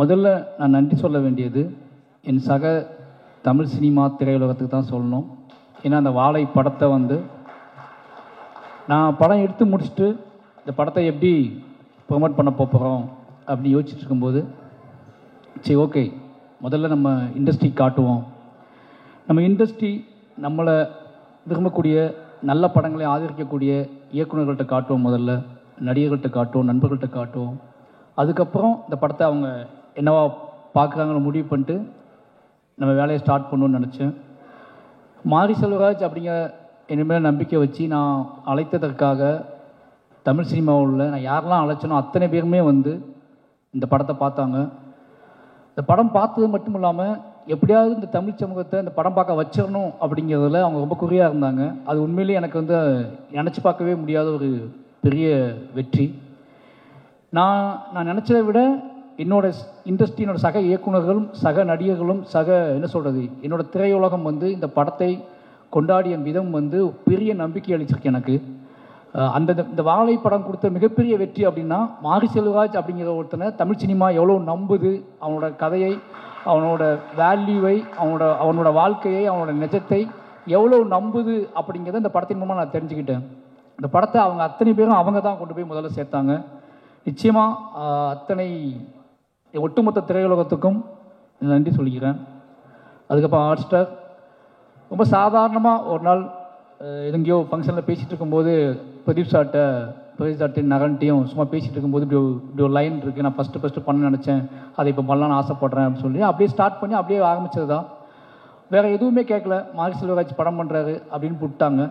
முதல்ல நான் நன்றி சொல்ல வேண்டியது என் சக தமிழ் சினிமா திரையுலகத்துக்கு தான் சொல்லணும். ஏன்னா அந்த வாழை படத்தை நான் படம் எடுத்து முடிச்சுட்டு இந்த படத்தை எப்படி ப்ரொமோட் பண்ண போகிறோம் அப்படின்னு யோசிச்சுட்டு இருக்கும்போது, சரி ஓகே, முதல்ல நம்ம இண்டஸ்ட்ரி காட்டுவோம். நம்ம இண்டஸ்ட்ரி நம்மளை விரும்பக்கூடிய நல்ல படங்களை ஆதரிக்கக்கூடிய இயக்குநர்கள்ட்ட காட்டுவோம், முதல்ல நடிகர்கள்ட்ட காட்டுவோம், நண்பர்கள்ட்ட காட்டுவோம். அதுக்கப்புறம் இந்த படத்தை அவங்க என்னவா பார்க்குறாங்கன்னு முடிவு பண்ணிட்டு நம்ம வேலையை ஸ்டார்ட் பண்ணணும்னு நினச்சேன். மாரி செல்வராஜ் அப்படிங்கிற இனிமேல் நம்பிக்கை வச்சு நான் அழைத்ததற்காக தமிழ் சினிமாவில் நான் யாரெல்லாம் அழைச்சனோ அத்தனை பேருமே இந்த படத்தை பார்த்தாங்க. இந்த படம் பார்த்தது மட்டும் இல்லாமல் எப்படியாவது இந்த தமிழ் சமூகத்தை இந்த படம் பார்க்க வச்சிடணும் அப்படிங்கிறதுல அவங்க ரொம்ப குறியாக இருந்தாங்க. அது உண்மையிலேயே எனக்கு நினச்சி பார்க்கவே முடியாத ஒரு பெரிய வெற்றி. நான் நினச்சதை விட என்னோட சக இயக்குநர்களும் சக நடிகர்களும் என்னோட திரையுலகம் இந்த படத்தை கொண்டாடிய விதம் பெரிய நம்பிக்கை அளிச்சிருக்கு எனக்கு. இந்த வாழை படம் கொடுத்த மிகப்பெரிய வெற்றி அப்படின்னா, மாரி செல்வராஜ் அப்படிங்கிற ஒருத்தனை தமிழ் சினிமா எவ்வளோ நம்புது, அவனோட கதையை, அவனோட வேல்யூவை, அவனோட வாழ்க்கையை, அவனோட நிஜத்தை எவ்வளோ நம்புது அப்படிங்கிறத இந்த படத்தின் மூலமாக நான் தெரிஞ்சுக்கிட்டேன். இந்த படத்தை அத்தனை பேரும் அவங்க தான் கொண்டு போய் முதல்ல சேர்த்தாங்க. நிச்சயமாக அத்தனை ஒட்டுமொத்த திரையுலகத்துக்கும் நன்றி சொல்லிக்கிறேன். அதுக்கப்புறம் ஹாட் ஸ்டார் ரொம்ப சாதாரணமாக ஒரு நாள் எங்கேயோ ஃபங்க்ஷனில் பேசிகிட்டு இருக்கும்போது பிரதீப் சார்ட்டையும் நகன்ட்டையும் சும்மா பேசிகிட்டு இருக்கும்போது இப்படி ஒரு லைன் இருக்குது, நான் ஃபஸ்ட்டு பண்ண நினச்சேன், அதை இப்போ பண்ணலான்னு ஆசைப்பட்றேன் அப்படின்னு சொல்லி அப்படியே ஸ்டார்ட் பண்ணி அப்படியே ஆரம்பித்தது தான். வேறு எதுவுமே கேட்கல. மாரி செல்வராஜ் படம் பண்ணுறாரு அப்படின்னு விட்டாங்க.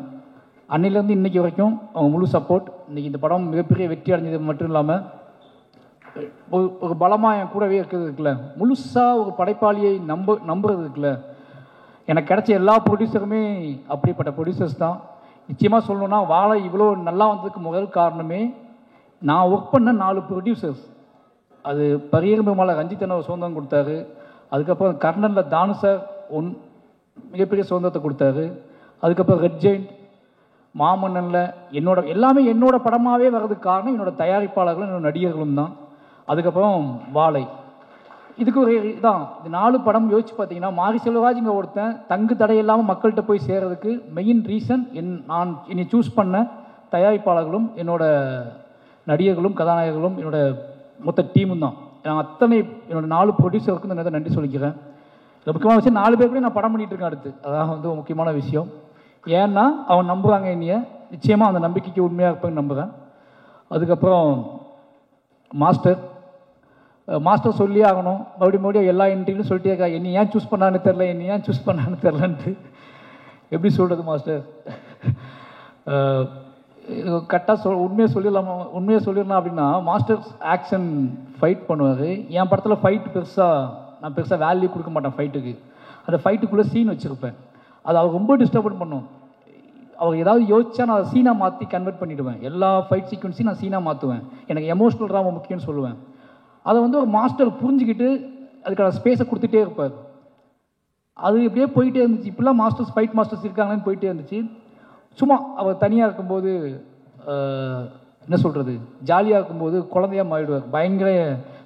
அன்னிலேருந்து இன்றைக்கி வரைக்கும் அவங்க முழு சப்போர்ட். இன்றைக்கி இந்த படம் மிகப்பெரிய வெற்றி அடைஞ்சது மட்டும் இல்லாமல் ஒரு பலமாக என் கூடவே இருக்கிறது இருக்குல்ல, முழுசாக ஒரு படைப்பாளியை நம்புறது இருக்குல்ல, எனக்கு கிடைச்ச எல்லா ப்ரொடியூசருமே அப்படிப்பட்ட ப்ரொடியூசர்ஸ் தான். நிச்சயமாக சொல்லணுன்னா வாழை இவ்வளோ நல்லா வந்ததுக்கு முதல் காரணமே நான் ஒர்க் பண்ண 4 ப்ரொடியூசர்ஸ். அது பரியர் பெருமாள் ரஞ்சித் அண்ணா சுதந்திரம் கொடுத்தாரு. அதுக்கப்புறம் கர்ணனில் தானு சார் மிகப்பெரிய சுதந்திரத்தை கொடுத்தாரு. அதுக்கப்புறம் ரெட் ஜெயிண்ட், மாமன்னனில் எல்லாமே என்னோட படமாகவே வர்றதுக்கு காரணம் என்னோட தயாரிப்பாளர்களும் என்னோட நடிகர்களும் தான். அதுக்கப்புறம் வாழை, இதுக்கு ஒரு இதான். இந்த 4 படம் யோசிச்சு பார்த்தீங்கன்னா, மாரி செல்வராஜ்ங்க ஒருத்தன் தங்கு தடையில்லாமல் மக்கள்கிட்ட போய் சேர்றதுக்கு மெயின் ரீசன் நான் என்னை சூஸ் பண்ண தயாரிப்பாளர்களும் என்னோட நடிகர்களும் கதாநாயகர்களும் என்னோட மொத்த டீமும் தான். நான் என்னோட 4 ப்ரொடியூசருக்கும் இந்த நன்றி சொல்லிக்கிறேன். முக்கியமான விஷயம் 4 பேர் கூட நான் படம் பண்ணிகிட்டு இருக்கேன் அடுத்து. அதான் முக்கியமான விஷயம். ஏன்னா அவன் நம்புகிறாங்க என்னைய. நிச்சயமாக அந்த நம்பிக்கைக்கு உண்மையாக இருப்பேன்னு நம்புகிறேன். அதுக்கப்புறம் மாஸ்டர் சொல்லி ஆகணும். மறுபடியும் எல்லா இன்டர்வியூலும் சொல்லிட்டே இருக்கா, என்னை ஏன் சூஸ் பண்ணான்னு தெரிலன்ட்டு. எப்படி சொல்கிறது மாஸ்டர்? கரெக்டாக உண்மையை சொல்லிடலாம் அப்படின்னா, மாஸ்டர் ஆக்ஷன் ஃபைட் பண்ணுவார். என் படத்தில் நான் பெருசாக வேல்யூ கொடுக்க மாட்டேன் ஃபைட்டுக்கு. அந்த ஃபைட்டுக்குள்ளே சீன் வச்சுருப்பேன். அது அவர் ரொம்ப டிஸ்டர்பன் பண்ணும். அவர் ஏதாவது யோசிச்சா நான் அதை சீனாக மாற்றி கன்வெர்ட் பண்ணிவிடுவேன். எல்லா ஃபைட் சீக்வன்ஸையும் நான் சீனாக மாற்றுவேன். எனக்கு எமோஷ்னல் ட்ராமா முக்கியம்னு சொல்லுவேன். அதை ஒரு மாஸ்டர் புரிஞ்சுக்கிட்டு அதுக்கான ஸ்பேஸை கொடுத்துட்டே இருப்பார். அது இப்படியே போயிட்டே இருந்துச்சு. இப்படிலாம் ஃபைட் மாஸ்டர்ஸ் இருக்காங்கன்னு போயிட்டே இருந்துச்சு. சும்மா அவர் தனியாக இருக்கும்போது என்ன சொல்கிறது, ஜாலியாக இருக்கும்போது குழந்தையாக மாறிடுவார். பயங்கர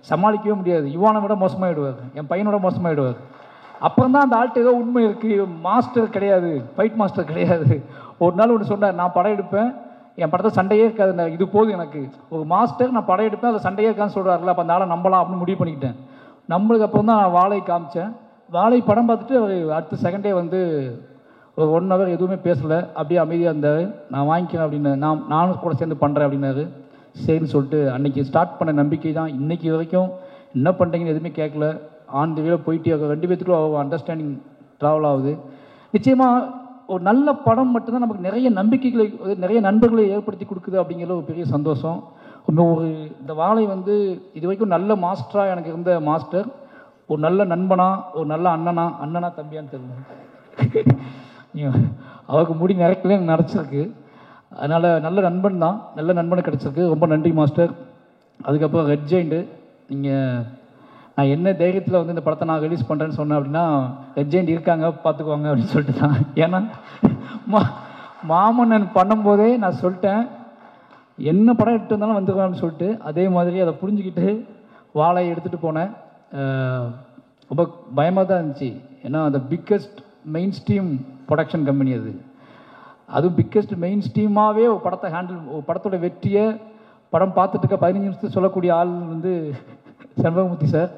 சமாளிக்கவே முடியாது. யுவானை விட மோசமாகிடுவார், என் பையனோட மோசமாகிடுவார். அப்புறம் தான் அந்த ஆள்கிட்ட ஏதோ உண்மை இருக்குது, மாஸ்டர் கிடையாது, ஃபைட் மாஸ்டர் கிடையாது. ஒரு நாள் ஒன்று சொன்னார், நான் படம் எடுப்பேன், என் படத்தை சண்டையே இருக்காது, இது போதும் எனக்கு. ஒரு மாஸ்டர் நான் படம் எடுப்பேன், அதை சண்டையே இருக்கான்னு சொல்கிறாருல, அப்போ அந்த ஆளை நம்பலாம் அப்படின்னு முடிவு பண்ணிக்கிட்டேன். நம்மளுக்கு அப்புறம் தான் நான் வாழை காமிச்சேன். வாழை படம் பார்த்துட்டு அவர் அடுத்த செகண்டே ஒரு 1 hour எதுவுமே பேசலை, அப்படியே அமைதியாக இருந்தார். நான் வாங்கிக்கிறேன் அப்படின்னு, நானும் கூட சேர்ந்து பண்ணுறேன் அப்படின்னாரு. சரின்னு சொல்லிட்டு அன்றைக்கி ஸ்டார்ட் பண்ண நம்பிக்கை தான் இன்றைக்கி வரைக்கும். என்ன பண்ணுறீங்கன்னு எதுவுமே கேட்கல, ஆன் தி வேல போயிட்டே 2 பேத்துக்கும் அண்டர்ஸ்டாண்டிங் ட்ராவல் ஆகுது. நிச்சயமாக ஒரு நல்ல படம் மட்டும்தான் நமக்கு நிறைய நம்பிக்கைகளை, நிறைய நண்பர்களை ஏற்படுத்தி கொடுக்குது அப்படிங்கிற ஒரு பெரிய சந்தோஷம். இந்த வாழை இது வரைக்கும் நல்ல மாஸ்டராக எனக்கு இருந்த மாஸ்டர், ஒரு நல்ல நண்பனா, ஒரு நல்ல அண்ணனா தம்பியான்னு தெரியல, அவருக்கு முடி நிறைக்கல எனக்கு நினச்சிருக்கு. அதனால் நல்ல நண்பன் தான், நல்ல நண்பனை கிடச்சிருக்கு. ரொம்ப நன்றி மாஸ்டர். அதுக்கப்புறம் ரெட் ஜெயிண்ட்டு, நீங்கள் நான் என்ன தைரியத்தில் வந்து இந்த படத்தை நான் ரிலீஸ் பண்ணுறேன்னு சொன்னேன் அப்படின்னா, ரெட் ஜெயண்ட் இருக்காங்க பார்த்துக்குவாங்க அப்படின்னு சொல்லிட்டு தான். ஏன்னா மாமன்னன் பண்ணும்போதே நான் சொல்லிட்டேன், என்ன படம் எடுத்து வந்தாலும் வந்துருவான்னு சொல்லிட்டு. அதே மாதிரி அதை புரிஞ்சுக்கிட்டு வாழை எடுத்துகிட்டு போனேன். ரொம்ப பயமாக தான் இருந்துச்சு. ஏன்னா அந்த biggest main stream production company அது. அதுவும் பிக்கஸ்ட் மெயின் ஸ்ட்ரீமாகவே ஒரு படத்தை ஒரு படத்தோட வெற்றியை படம் பார்த்துட்டு இருக்க 15 நிமிஷத்துக்கு சொல்லக்கூடிய ஆள் வந்து செண்பகமூர்த்தி சார்.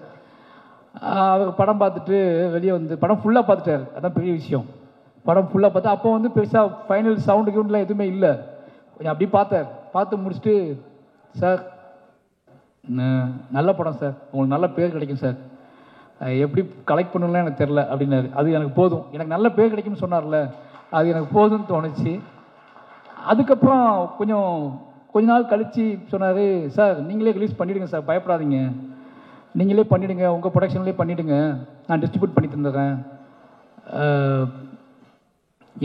அவர் படம் பார்த்துட்டு வெளியே வந்து படம் ஃபுல்லாக பார்த்துட்டார். அதான் பெரிய விஷயம். படம் ஃபுல்லாக பார்த்து அப்போ வந்து பெருசாக ஃபைனல் சவுண்டு கிவுண்ட்லாம் எதுவுமே இல்லை. கொஞ்சம் அப்படி பார்த்து முடிச்சுட்டு, சார் நல்ல படம் சார், உங்களுக்கு நல்ல பேர் கிடைக்கும் சார், எப்படி கலெக்ட் பண்ணணும்லாம் எனக்கு தெரில அப்படின்னாரு. அது எனக்கு போதும், எனக்கு நல்ல பேர் கிடைக்கும்னு சொன்னார்ல, அது எனக்கு போதும்னு தோணுச்சு. அதுக்கப்புறம் கொஞ்ச நாள் கழித்து சொன்னார், சார் நீங்களே ரிலீஸ் பண்ணிவிடுங்க சார், பயப்படாதீங்க, நீங்களே பண்ணிவிடுங்க, உங்கள் ப்ரொடக்ஷன்லேயே பண்ணிவிடுங்க, நான் டிஸ்ட்ரிபியூட் பண்ணி தந்துடுறேன்.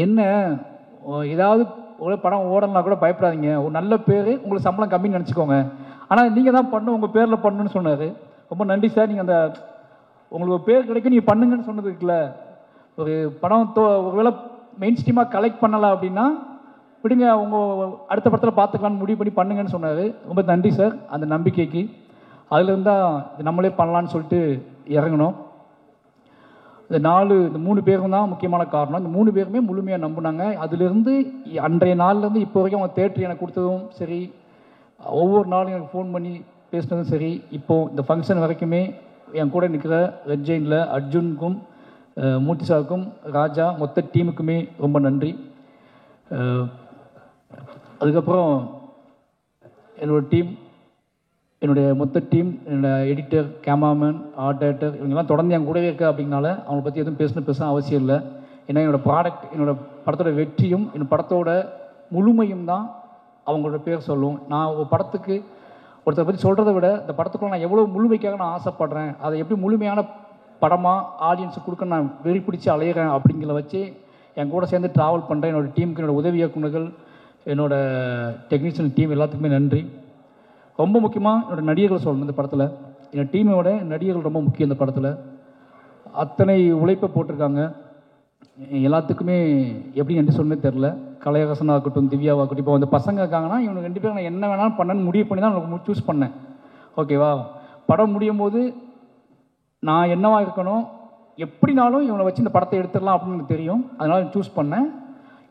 என்ன ஏதாவது ஒரு படம் ஓடலாம் கூட பயப்படாதீங்க, ஒரு நல்ல பேர், உங்களுக்கு சம்பளம் கம்மின்னு நினச்சிக்கோங்க, ஆனால் நீங்கள் தான் பண்ணணும், உங்கள் பேரில் பண்ணணும்னு சொன்னார். ரொம்ப நன்றி சார், நீங்கள் அந்த உங்களுக்கு ஒரு பேர் கிடைக்கும் நீங்கள் பண்ணுங்கன்னு சொன்னது இருக்குல்ல. ஒரு படம் ஒருவேளை மெயின் ஸ்ட்ரீமாக கலெக்ட் பண்ணலாம் அப்படின்னா விடுங்க, உங்கள் அடுத்த படத்தில் பார்த்துக்கலான்னு முடிவு பண்ணி பண்ணுங்கன்னு சொன்னார். ரொம்ப நன்றி சார் அந்த நம்பிக்கைக்கு. அதுலேருந்து தான் நம்மளே பண்ணலான்னு சொல்லிட்டு இறங்கணும். இந்த 3 பேரும் தான் முக்கியமான காரணம். இந்த 3 பேருமே முழுமையாக நம்பினாங்க. அதுலேருந்து அன்றைய நாள்லேருந்து இப்போ வரைக்கும் அவங்க தேட்டர் எனக்கு கொடுத்ததும் சரி, ஒவ்வொரு நாளும் எனக்கு ஃபோன் பண்ணி பேசினதும் சரி, இப்போது இந்த ஃபங்க்ஷன் வரைக்குமே என் கூட நிற்கிற ரெட் ஜெயினில் அர்ஜுனுக்கும் மூர்த்தி சாருக்கும் ராஜா மொத்த டீமுக்குமே ரொம்ப நன்றி. அதுக்கப்புறம் என்னுடைய மொத்த டீம், என்னோடய எடிட்டர், கேமராமேன், ஆர்ட் டைரக்டர், இவங்கெல்லாம் தொடர்ந்து என் கூடவே இருக்கா அப்படின்னால அவங்கள பற்றி எதுவும் பேச அவசியம் இல்லை. ஏன்னா என்னோடய ப்ராடக்ட், என்னோடய படத்தோட வெற்றியும் என் படத்தோட முழுமையும் தான் அவங்களோட பேர் சொல்லும். நான் ஒரு படத்துக்கு ஒருத்தரை பற்றி சொல்கிறத விட இந்த படத்துக்குள்ள நான் எவ்வளோ முழுமைக்காக நான் ஆசைப்பட்றேன், அதை எப்படி முழுமையான படமாக ஆடியன்ஸுக்கு கொடுக்க நான் வெறி பிடிச்சி அலையிறேன் அப்படிங்கிற வச்சு என் கூட சேர்ந்து ட்ராவல் பண்ணுறேன். என்னோடய டீமுக்கு, என்னோடய உதவி இயக்குநர்கள், என்னோடய டெக்னீஷியன் டீம் எல்லாத்துக்குமே நன்றி. ரொம்ப முக்கியமாக என்னோடய நடிகர்கள் சொல்லணும். இந்த படத்தில் என்னோடய டீமோட நடிகர்கள் ரொம்ப முக்கியம். இந்த படத்தில் அத்தனை உழைப்பை போட்டிருக்காங்க. எல்லாத்துக்குமே எப்படி நன்றி சொன்னே தெரில. கலையரசனாகட்டும், திவ்யாவாகட்டும், இப்போ அந்த பசங்க இருக்காங்கன்னா இவங்க 2 பேரும் நான் என்ன வேணாலும் பண்ணணும்னு முடிவு பண்ணி தான் நான் சூஸ் பண்ணேன். ஓகேவா, படம் முடியும் போது நான் என்னவா இருக்கணும், எப்படினாலும் இவங்களை வச்சு இந்த படத்தை எடுத்துடலாம் அப்படின்னு எனக்கு தெரியும். அதனால் சூஸ் பண்ணேன்.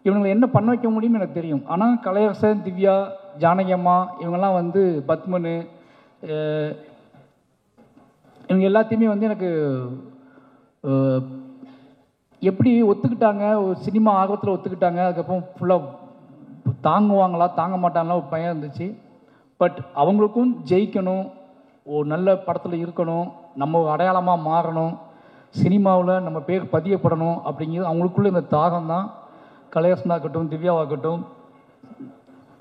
இவங்களை என்ன பண்ண வைக்க முடியும்னு எனக்கு தெரியும். ஆனால் கலையரசன், திவ்யா, ஜானகி அம்மா, இவங்கெல்லாம் வந்து பத்மனு, இவங்க எல்லாத்தையுமே வந்து எனக்கு எப்படி ஒத்துக்கிட்டாங்க, ஒரு சினிமா ஆர்வத்தில் ஒத்துக்கிட்டாங்க. அதுக்கப்புறம் ஃபுல்லாக தாங்குவாங்களா தாங்க மாட்டாங்களா ஒரு பயம் இருந்துச்சு. பட் அவங்களுக்கும் ஜெயிக்கணும், ஒரு நல்ல படத்தில் இருக்கணும், நம்ம ஒரு அடையாளமாக மாறணும், சினிமாவில் நம்ம பேர் பதியப்படணும் அப்படிங்கிறது அவங்களுக்குள்ள இந்த தாகம் தான். கலையரசனாகட்டும், திவ்யாவாகட்டும்,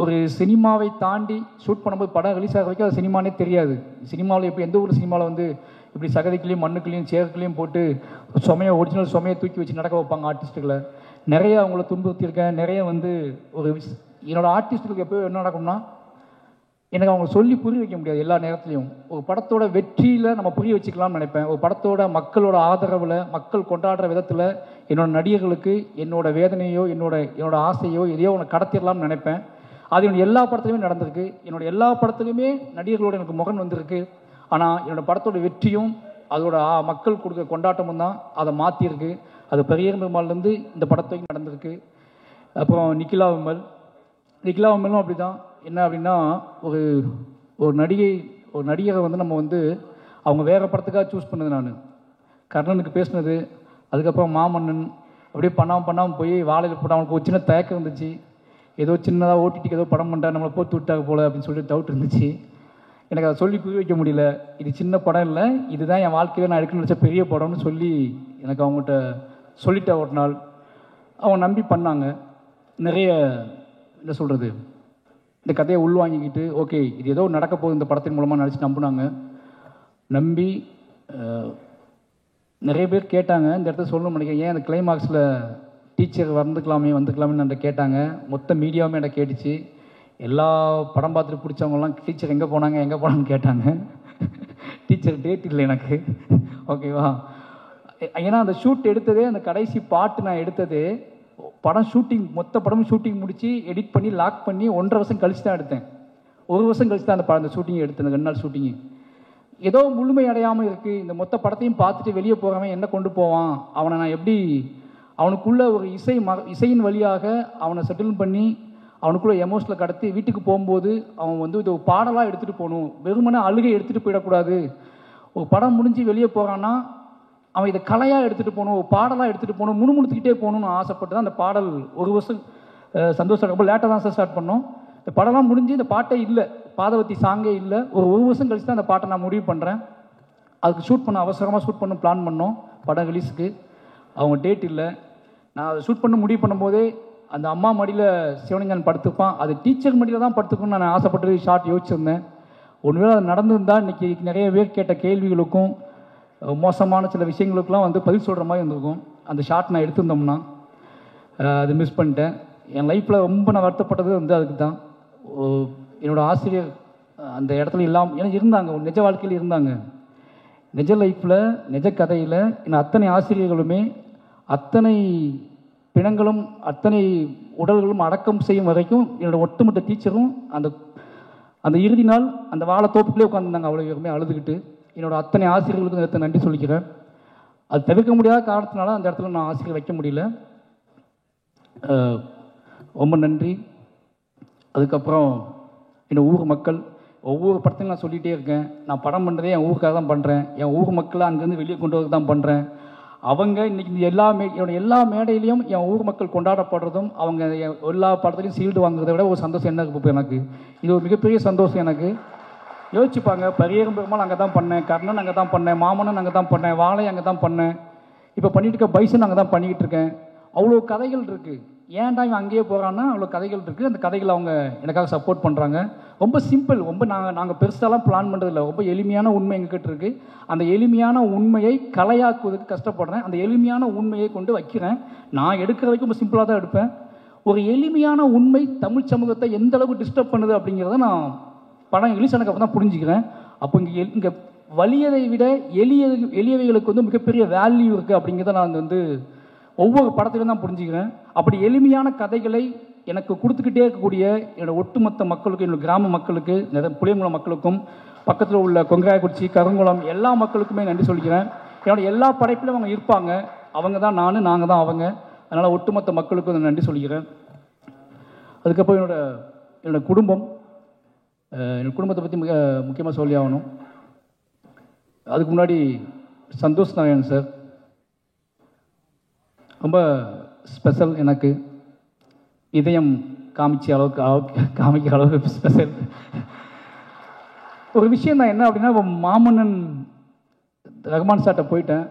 ஒரு சினிமாவை தாண்டி ஷூட் பண்ணும்போது படம் ரிலீஸ் ஆக வரைக்கும் அது சினிமானே தெரியாது. சினிமாவில் இப்போ எந்த ஒரு சினிமாவில் வந்து இப்படி சகதிக்குள்ளேயும் மண்ணுக்குள்ளேயும் சேருக்குள்ளேயும் போட்டு ஒரிஜினல் சுமையை தூக்கி வச்சு நடக்க வைப்பாங்க ஆர்டிஸ்ட்டுகளை. நிறைய அவங்கள துன்புறுத்தியிருக்கேன். நிறைய வந்து என்னோடய ஆர்டிஸ்ட்டுகளுக்கு எப்போ என்ன நடக்கும்னா, எனக்கு அவங்க சொல்லி புரிய வைக்க முடியாது எல்லா நேரத்துலையும். ஒரு படத்தோட வெற்றியில் நம்ம புரிய வச்சுக்கலாம்னு நினைப்பேன். ஒரு படத்தோட மக்களோட ஆதரவில், மக்கள் கொண்டாடுற விதத்தில் என்னோடய நடிகர்களுக்கு என்னோட வேதனையோ என்னோட ஆசையோ எதையோ ஒன்று கடத்திடலாம்னு நினைப்பேன். அது என்னோட எல்லா படத்துலையுமே நடந்திருக்கு. என்னோடய எல்லா படத்துலையுமே நடிகர்களோட எனக்கு முகன் வந்திருக்கு. ஆனால் என்னோடய படத்தோட வெற்றியும் அதோட மக்கள் கொடுக்குற கொண்டாட்டமும் தான் அதை மாற்றிருக்கு. அது பெரியர் பெருமாள்லேருந்து இந்த படத்துக்கு நடந்திருக்கு. அப்புறம் நிக்கிலா விமலும் அப்படி தான். என்ன அப்படின்னா, ஒரு நடிகரை வந்து நம்ம வந்து அவங்க வேறு படத்துக்காக சூஸ் பண்ணது. நான் கர்ணனுக்கு பேசினது, அதுக்கப்புறம் மாமன்னன், அப்படியே பண்ணாமல் போய் வாழையில் போட்டு அவனுக்கு ஒரு சின்ன தயக்கம் இருந்துச்சு. ஏதோ சின்னதாக ஓடிடிக்கு ஏதோ படம் பண்ணுறா, நம்மளை போட்டு விட்டாங்க போல் அப்படின்னு சொல்லிட்டு டவுட் இருந்துச்சு. எனக்கு அதை சொல்லி புரிய வைக்க முடியல. இது சின்ன படம் இல்லை, இதுதான் என் வாழ்க்கையில் நான் எடுக்கணும்னு நினச்ச பெரிய படம்னு சொல்லி எனக்கு அவங்ககிட்ட சொல்லிட்டேன். ஒரு நாள் அவங்க நம்பி பண்ணாங்க. நிறைய என்ன சொல்கிறது, இந்த கதையை உள்வாங்கிக்கிட்டு ஓகே இது ஏதோ நடக்க போகுது இந்த படத்தின் மூலமாக நடிச்சு நம்பினாங்க. நம்பி நிறைய பேர் கேட்டாங்க, இந்த இடத்துல சொல்லணும்னு நினைக்கிறேன், ஏன் அந்த கிளைமாக்ஸில் டீச்சர் வந்துக்கலாமே என்கிட்ட கேட்டாங்க. மொத்த மீடியாவுமே என்கிட்ட கேட்டுச்சு. எல்லா படம் பார்த்துட்டு பிடிச்சவங்கலாம் டீச்சர் எங்கே போனாங்கன்னு கேட்டாங்க. டீச்சர் டேட் இல்லை எனக்கு, ஓகேவா? ஏன்னா அந்த ஷூட் எடுத்ததே, அந்த கடைசி பாட்டு நான் எடுத்ததே படம் ஷூட்டிங், மொத்த படமும் ஷூட்டிங் முடித்து எடிட் பண்ணி லாக் பண்ணி 1.5 வருஷம் கழிச்சு தான் எடுத்தேன். 1 வருஷம் கழிச்சு தான் அந்த ஷூட்டிங் எடுத்தேன். 2 நாள் ஷூட்டிங்கு ஏதோ முழுமை அடையாமல் இருக்குது. இந்த மொத்த படத்தையும் பார்த்துட்டு வெளியே போகிறவன் என்ன கொண்டு போவான், அவனை நான் எப்படி அவனுக்குள்ளே ஒரு இசையின் வழியாக அவனை செட்டில் பண்ணி அவனுக்குள்ளே எமோஷனில் கடத்தி வீட்டுக்கு போகும்போது அவன் வந்து இது ஒரு பாடலாக எடுத்துகிட்டு போகணும், வெறுமனே அழுகை எடுத்துகிட்டு போயிடக்கூடாது. ஒரு படம் முடிஞ்சு வெளியே போகிறான்னா அவன் இதை கலையாக எடுத்துகிட்டு போகணும், ஒரு பாடலாக எடுத்துகிட்டு போகணும், முணுமுணுத்துக்கிட்டே போகணும்னு ஆசைப்பட்டு தான் அந்த பாடல் 1 வருஷம் சந்தோஷம். ரொம்ப லேட்டாக தான் சார் ஸ்டார்ட் பண்ணோம். இந்த படம்லாம் முடிஞ்சு இந்த பாட்டே இல்லை, பாதவத்தி சாங்கே இல்லை. ஒரு வருஷம் கழிச்சு தான் அந்த பாட்டை நான் முடிவு பண்ணுறேன். அதுக்கு ஷூட் பண்ண அவசரமாக ஷூட் பண்ண பிளான் பண்ணோம். படம் ரிலீஸுக்கு அவங்க டேட் இல்லை. நான் அதை ஷூட் பண்ண முடிவு பண்ணும்போதே அந்த அம்மா மடியில் சிவனஞ்சான் படுத்துப்பான், அது டீச்சர் மடியில் தான் படுத்துக்கணும்னு நான் ஆசைப்பட்டு ஷார்ட் யோசிச்சிருந்தேன். ஒருவேளை அது நடந்திருந்தால் இன்றைக்கி நிறைய பேர் கேட்ட கேள்விகளுக்கும் மோசமான சில விஷயங்களுக்கெல்லாம் வந்து பதில் சொல்கிற மாதிரி இருந்திருக்கும். அந்த ஷார்ட் நான் எடுத்திருந்தோம்னா அது மிஸ் பண்ணிட்டேன். என் லைஃப்பில் ரொம்ப நான் வருத்தப்பட்டது வந்து அதுக்கு தான். என்னோடய ஆசிரியர் அந்த இடத்துல இல்லாமல் எனக்கு இருந்தாங்க, நிஜ வாழ்க்கையில் இருந்தாங்க. நிஜ லைஃப்பில் நிஜ கதையில் என்ன அத்தனை ஆசிரியர்களுமே அத்தனை பிணங்களும் அத்தனை உடல்களும் அடக்கம் செய்யும் வரைக்கும் என்னோடய ஒட்டுமொத்த டீச்சரும் அந்த அந்த இறுதி நாள் அந்த வாழை தோப்புக்குள்ளே உட்காந்துருந்தாங்க. அவ்வளோ பேருமே அழுதுகிட்டு. என்னோடய அத்தனை ஆசிரியர்களுக்கும் நேரத்தை நன்றி சொல்லிக்கிறேன். அது தவிர்க்க முடியாத காரணத்தினால அந்த இடத்துல நான் ஆசிரியர் வைக்க முடியல. ரொம்ப நன்றி. அதுக்கப்புறம் என்னோடய ஊர் மக்கள், ஒவ்வொரு படத்தையும் நான் சொல்லிகிட்டே இருக்கேன், நான் படம் பண்ணுறதே என் ஊருக்காக தான் பண்ணுறேன், என் ஊர் மக்களை அங்கேருந்து வெளியே கொண்டு வரது தான் பண்ணுறேன். அவங்க இன்றைக்கி இந்த என்னோட எல்லா மேடையிலையும் என் ஊர் மக்கள் கொண்டாடப்படுறதும் அவங்க எல்லா படத்துலையும் சீல்டு வாங்குறதை விட ஒரு சந்தோஷம் என்ன இருக்குது எனக்கு. இது ஒரு மிகப்பெரிய சந்தோஷம் எனக்கு. யோசிச்சுப்பாங்க, பரியேறும் பெருமாள் அங்கே தான் பண்ணேன், கர்ணன் அங்கே தான் பண்ணேன், மாமன்னன் அங்கே தான் பண்ணேன், வாழை அங்கே தான் பண்ணேன், இப்போ பண்ணிகிட்டு இருக்க பைசன் அங்கே தான் பண்ணிக்கிட்டு இருக்கேன். அவ்வளோ கதைகள் இருக்குது. ஏன்டா இவன் அங்கேயே போகிறான்னா அவ்வளோ கதைகள் இருக்குது. அந்த கதைகளை அவங்க எனக்காக சப்போர்ட் பண்ணுறாங்க. ரொம்ப சிம்பிள், ரொம்ப நாங்கள் பெருசாலாம் பிளான் பண்ணுறதில்ல. ரொம்ப எளிமையான உண்மை எங்ககிட்ட இருக்குது. அந்த எளிமையான உண்மையை கலையாக்குவதற்கு கஷ்டப்படுறேன். அந்த எளிமையான உண்மையை கொண்டு வைக்கிறேன். நான் எடுக்கிற வரைக்கும் ரொம்ப சிம்பிளாக தான் எடுப்பேன். ஒரு எளிமையான உண்மை தமிழ் சமூகத்தை எந்த அளவுக்கு டிஸ்டர்ப் பண்ணுது அப்படிங்கிறத நான் படம் ரிலீஸ் ஆனதுக்கு அப்புறம் தான் புரிஞ்சுக்கிறேன். அப்போ இங்கே வலியதை விட எளியவைகளுக்கு வந்து மிகப்பெரிய வேல்யூ இருக்குது அப்படிங்கிறத நான் வந்து ஒவ்வொரு படத்திலும் தான் புரிஞ்சுக்கிறேன். அப்படி எளிமையான கதைகளை எனக்கு கொடுத்துக்கிட்டே இருக்கக்கூடிய என்னோடய ஒட்டுமொத்த மக்களுக்கும், என்னோடய கிராம மக்களுக்கு, புளியங்குளம் மக்களுக்கும், பக்கத்தில் உள்ள கொங்காயக்குறிச்சி, கருங்குளம் எல்லா மக்களுக்குமே நன்றி சொல்லிக்கிறேன். என்னோடய எல்லா படைப்பிலும் அவங்க இருப்பாங்க. அவங்க தான் நான், நாங்கள் தான் அவங்க. அதனால் ஒட்டுமொத்த மக்களுக்கும் நன்றி சொல்லிக்கிறேன். அதுக்கப்புறம் என்னோடய குடும்பம், என்னோடய குடும்பத்தை பற்றி முக்கியமாக சொல்லி ஆகணும். அதுக்கு முன்னாடி சந்தோஷ் நாராயணன் சார் ரொம்ப ஸ்பெஷல். எனக்கு இதயம் காமிக்கிற அளவுக்கு ஸ்பெஷல் ஒரு விஷயம் தான். என்ன அப்படின்னா, இப்போ மாமன்னன் ரகுமான் சார்ட்ட போயிட்டேன்.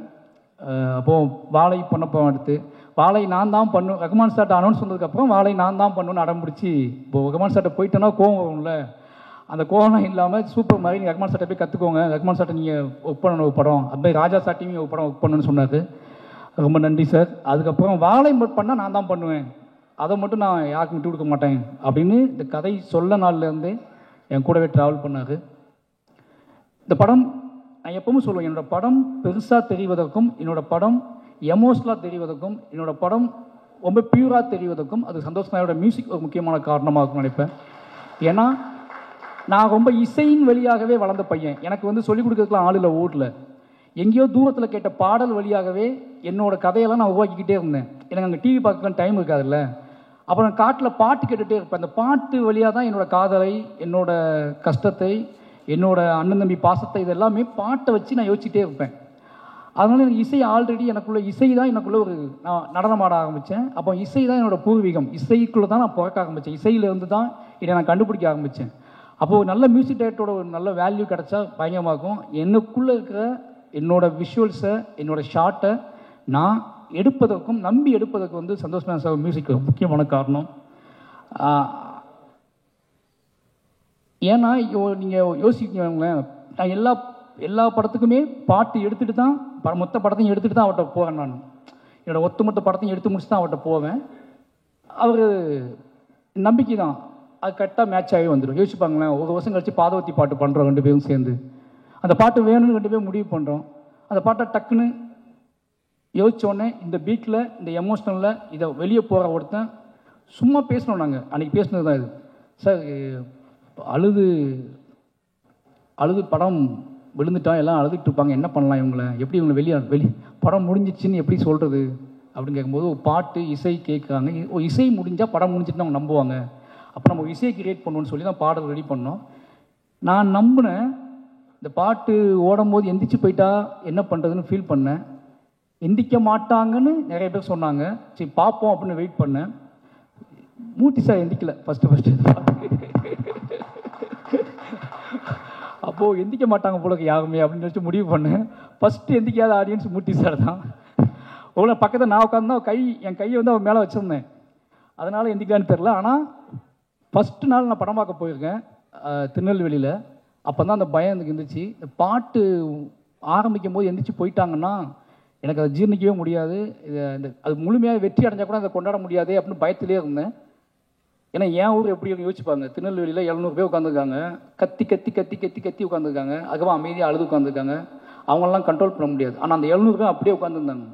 அப்போது வாழை பண்ணப்போ எடுத்து வாழை நான் தான் பண்ணும், ரகுமான் சார்ட்ட அனௌன்ஸ் பண்ணதுக்கப்புறம் வாழை நான் தான் பண்ணுன்னு அடம் பிடிச்சி, இப்போது ரகுமான் சார்ட்ட போயிட்டேன்னா கோவம் வரும்ல, அந்த கோவம் இல்லாமல் சூப்பர் மாதிரி நீங்கள் ரகுமான் சார்ட்ட போய் கற்றுக்கோங்க, ரகுமான் சார்ட்ட நீங்கள் ஒர்க் பண்ணணும் ஒரு படம், அது மாதிரி ராஜா சார்ட்டையும் ஒரு படம் ஒர்க் பண்ணணும்னு சொன்னார். ரொம்ப நன்றி சார். அதுக்கப்புறம் வாழை பண்ணால் நான் தான் பண்ணுவேன், அதை மட்டும் நான் யாருக்கும் விட்டு கொடுக்க மாட்டேன் அப்படின்னு இந்த கதை சொல்ல நாள்லேருந்து என் கூடவே ட்ராவல் பண்ணார். இந்த படம் நான் எப்பவும் சொல்லுவேன், என்னோடய படம் பெருசாக தெரிவதற்கும், என்னோடய படம் எமோஷனலாக தெரிவதற்கும், என்னோடய படம் ரொம்ப பியூராக தெரிவதற்கும் அது சந்தோஷ் நாயோட மியூசிக் ஒரு முக்கியமான காரணமாக இருக்கும்னு நினைப்பேன். ஏன்னா நான் ரொம்ப இசையின் வழியாகவே வளர்ந்த பையன். எனக்கு வந்து சொல்லிக் கொடுக்கறதுக்குலாம் ஆள் இல்லை ஊரில். எங்கேயோ தூரத்தில் கேட்ட பாடல் வழியாகவே என்னோடய கதையெல்லாம் நான் உருவாக்கிக்கிட்டே இருந்தேன். எனக்கு அங்கே டிவி பார்க்கலாம் டைம் இருக்காதுல்ல. அப்புறம் நான் காட்டில் பாட்டு கேட்டுகிட்டே இருப்பேன். அந்த பாட்டு வழியாக தான் என்னோடய காதலை, என்னோடய கஷ்டத்தை, என்னோடய அண்ணன் தம்பி பாசத்தை, இதெல்லாமே பாட்டை வச்சு நான் யோசிச்சுட்டே இருப்பேன். அதனால் எனக்கு இசை ஆல்ரெடி எனக்குள்ளே இசை தான் எனக்குள்ளே ஒரு நான் நடனம் ஆட ஆரம்பித்தேன். அப்போ இசை தான் என்னோடய பூர்வீகம். இசைக்குள்ளே தான் நான் பிறக்க ஆரம்பித்தேன். இசையிலேருந்து தான் இதை நான் கண்டுபிடிக்க ஆரம்பித்தேன். அப்போது நல்ல மியூசிக் டைரக்டரோட ஒரு நல்ல வேல்யூ கிடச்சா பயங்கரமாக இருக்கும். எனக்குள்ளே இருக்கிற என்னோடய விஷுவல்ஸை, என்னோடய ஷார்ட்டை நான் எடுப்பதற்கும் நம்பி எடுப்பதற்கு வந்து சந்தோஷ் நாராயணன் சார் மியூசிக் முக்கியமான காரணம். ஏன்னா நீங்கள் யோசிக்கங்களேன், நான் எல்லா படத்துக்குமே பாட்டு எடுத்துகிட்டு தான் மொத்த படத்தையும் எடுத்துகிட்டு தான் அவர்கிட்ட போவேன். நான் என்னோடய ஒட்டுமொத்த படத்தையும் எடுத்து முடிச்சு தான் அவர்கிட்ட போவேன். அவர் நம்பிக்கை தான், அது கரெக்டாக மேட்ச் ஆகி வந்துடும். யோசிப்பாங்களேன், ஒரு வருஷம் கழிச்சு பாதவத்தி பாட்டு பண்ணுறோம் 2 பேரும் சேர்ந்து. அந்த பாட்டு வேணும்னு 2 பேரும் முடிவு பண்ணுறோம். அந்த பாட்டை டக்குன்னு யோசித்தோடனே இந்த பீட்டில் இந்த எமோஷ்னலில் இதை வெளியே போகிற ஒருத்தன் சும்மா பேசணும். நாங்கள் அன்றைக்கி பேசினது தான் இது. சார் அழுது படம் விழுந்துட்டா எல்லாம் அழுதுகிட்டு இருப்பாங்க, என்ன பண்ணலாம் இவங்களை, எப்படி இவங்களை படம் முடிஞ்சிச்சின்னு எப்படி சொல்கிறது அப்படின்னு கேட்கும்போது ஒரு பாட்டு இசை கேட்குறாங்க. இசை முடிஞ்சால் படம் முடிஞ்சிட்டுன்னு அவங்க நம்புவாங்க. அப்போ நம்ம இசையை கிரியேட் பண்ணுவோன்னு சொல்லி தான் பாடல் ரெடி பண்ணோம். நான் நம்பினேன். இந்த பாட்டு ஓடும்போது எந்திரிச்சு போயிட்டா என்ன பண்ணுறதுன்னு ஃபீல் பண்ணேன். எந்திரிக்க மாட்டாங்கன்னு நிறைய பேர் சொன்னாங்க. சரி பார்ப்போம் அப்படின்னு வெயிட் பண்ணேன். மூர்த்தி சார் எந்திக்கல ஃபஸ்ட்டு அப்போது எந்திக்க மாட்டாங்க போல யாருமே அப்படின்னு சொல்லிட்டு முடிவு பண்ணேன். ஃபஸ்ட்டு எந்திக்காத ஆடியன்ஸ் மூர்த்தி சார் தான். அவ்வளோ பக்கத்தில் நான் உட்காந்து என் கையை வந்து அவன் மேலே வச்சுருந்தேன். அதனால் எந்திக்கலான்னு தெரில. ஆனால் ஃபஸ்ட்டு நாள் நான் படம் பார்க்க போயிருக்கேன் திருநெல்வேலியில். அப்போ தான் அந்த பயம் எனக்கு இருந்துச்சு. இந்த பாட்டு ஆரம்பிக்கும் போது எந்திரிச்சு போயிட்டாங்கன்னா எனக்கு அதை ஜீர்ணிக்கவே முடியாது. அது முழுமையாக வெற்றி அடைஞ்சால் கூட அதை கொண்டாட முடியாது அப்படின்னு பயத்திலே இருந்தேன். ஏன்னா என் ஊர் எப்படி யோசிச்சுப்பாங்க, திருநெல்வேலியில் 700 பேர் உட்காந்துருக்காங்க, கத்தி கத்தி கத்தி கத்தி கத்தி உட்காந்துருக்காங்க, அதுக்கப்புறம் அமைதியாக அழுது உட்காந்துருக்காங்க. அவங்களெலாம் கண்ட்ரோல் பண்ண முடியாது. ஆனால் அந்த 700 பேர் அப்படியே உட்காந்துருந்தாங்க.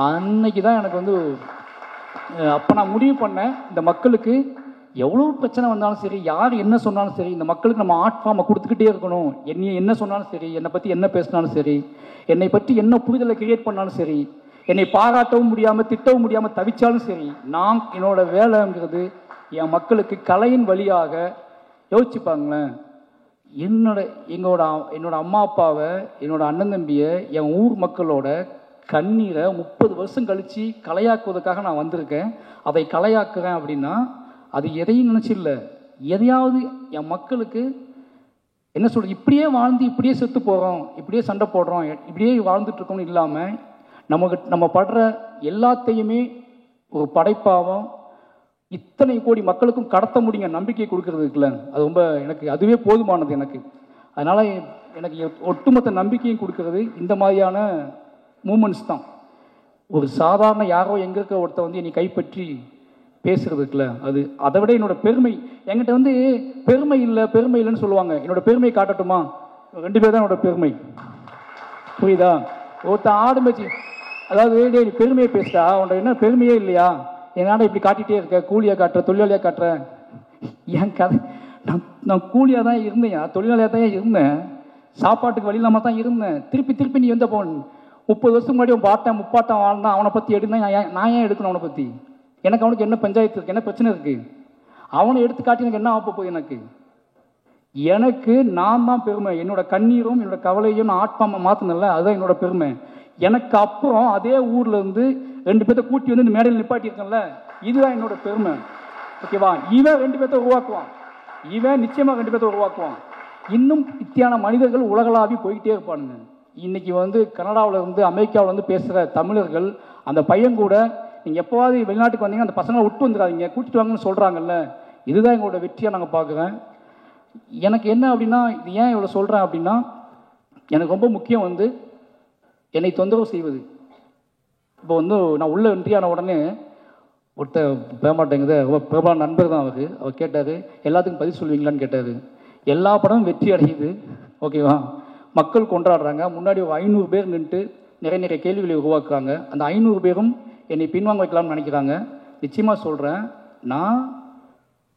அன்னைக்கு தான் எனக்கு வந்து அப்போ நான் முடிவு பண்ணேன், இந்த மக்களுக்கு எவ்வளோ பிரச்சனை வந்தாலும் சரி, யார் என்ன சொன்னாலும் சரி, இந்த மக்களுக்கு நம்ம ஆர்ட் ஃபார்மை கொடுத்துக்கிட்டே இருக்கணும். என்னை என்ன சொன்னாலும் சரி, என்னை பற்றி என்ன பேசினாலும் சரி, என்னை பற்றி என்ன புரிதலை கிரியேட் பண்ணாலும் சரி, என்னை பாராட்டவும் முடியாமல் திட்டவும் முடியாமல் தவிச்சாலும் சரி, நான் என்னோட வேலைங்கிறது என் மக்களுக்கு கலையின் வழியாக யோசிச்சுப்பாங்களேன். என்னோட அம்மா அப்பாவை, என்னோட அண்ணன் தம்பியை, என் ஊர் மக்களோட கண்ணீரை 30 வருஷம் கழித்து கலையாக்குவதற்காக நான் வந்திருக்கேன். அதை கலையாக்குறேன் அப்படின்னா அது எதையும் நினச்சில்ல, எதையாவது என் மக்களுக்கு என்ன சொல்கிறது, இப்படியே வாழ்ந்து இப்படியே செத்து போகிறோம், இப்படியே சண்டை போடுறோம், இப்படியே வாழ்ந்துட்டுருக்கோம்னு இல்லாமல் நம்ம படுற எல்லாத்தையுமே ஒரு படைப்பாகவும் இத்தனை கோடி மக்களுக்கும் கடத்த முடியுங்க நம்பிக்கை கொடுக்கறது இருக்குல்ல, அது ரொம்ப எனக்கு அதுவே போதுமானது எனக்கு. அதனால் எனக்கு ஒட்டுமொத்த நம்பிக்கையும் கொடுக்கறது இந்த மாதிரியான மூமெண்ட்ஸ் தான். ஒரு சாதாரண யாரோ எங்கே இருக்க ஒருத்த வந்து என்னை கைப்பற்றி பேசுறது இருக்குல்ல, அது அதை விட என்னோட பெருமை. என்கிட்ட வந்து பெருமை இல்லைன்னு சொல்லுவாங்க. என்னோட பெருமையை காட்டட்டுமா? 2 பேர் தான் என்னோட பெருமை, புரியுதா? ஒருத்த ஆடு மேய்ச்சி, அதாவது நீ பெருமையை பேசுடா, உன்ட என்ன பெருமையே இல்லையா, என்னால இப்படி காட்டிகிட்டே இருக்க, கூலியாக காட்டுற, தொழிலாளியாக காட்டுற. என் கதை, நான் கூலியாக தான் இருந்தேன், தொழிலாளியாக தான் இருந்தேன், சாப்பாட்டுக்கு வழி இல்லாமல் தான் இருந்தேன். திருப்பி நீ வந்து 30 வருஷம் முன்னாடி உன் பாட்டன் முப்பாட்டம் வாழ்ந்தான், அவனை பற்றி எடுனா நான் ஏன் எடுக்கணும்? அவனை பற்றி எனக்கு அவனுக்கு என்ன பஞ்சாயத்து இருக்குது, என்ன பிரச்சனை இருக்குது? அவனை எடுத்து காட்டி எனக்கு என்ன ஆக போகுது? எனக்கு நான் தான் பெருமை. என்னோட கண்ணீரும் என்னோட கவலையும் நான் ஆட்பாம மாற்றினல, அதுதான் என்னோட பெருமை. எனக்கு அப்புறம் அதே ஊரில் இருந்து 2 பேர்த்த கூட்டி வந்து இந்த மேடையில் நிப்பாட்டியிருக்கேன்ல, இதுதான் என்னோட பெருமை. ஓகேவா? இவன் 2 பேர்த்த உருவாக்குவான், இவன் நிச்சயமாக 2 பேர்த்த உருவாக்குவான். இன்னும் இத்தியான மனிதர்கள் உலகளாவி போய்கிட்டே இருப்பானுங்க. இன்னைக்கு வந்து கனடாவில் இருந்து அமெரிக்காவில் வந்து பேசுகிற தமிழர்கள், அந்த பையன் கூட நீங்கள் எப்போவாது வெளிநாட்டுக்கு வந்தீங்க அந்த பசங்களை விட்டு வந்துடாதீங்க, கூட்டிட்டு வாங்கன்னு சொல்கிறாங்கல்ல, இதுதான் எங்களோட வெற்றியாக நாங்கள் பார்க்குறேன். எனக்கு என்ன அப்படின்னா, இது ஏன் இவ்வளோ சொல்கிறேன் அப்படின்னா, எனக்கு ரொம்ப முக்கியம் வந்து என்னை தொந்தரவு செய்வது. இப்போ வந்து நான் உள்ள என்ட்ரியான உடனே ஒருத்தர் பேச மாட்டேங்குது, ரொம்ப பிரபல நண்பர் தான் அவர் கேட்டார், எல்லாத்துக்கும் பதில் சொல்லுவீங்களான்னு கேட்டார். எல்லா படமும் வெற்றி அடையுது, ஓகேவா, மக்கள் கொண்டாடுறாங்க. முன்னாடி ஒரு 500 பேர் நின்று நிறைய கேள்விகளை உருவாக்குறாங்க. அந்த 500 பேரும் என்னை பின்வாங்க வைக்கலாம்னு நினைக்கிறாங்க. நிச்சயமாக சொல்கிறேன், நான்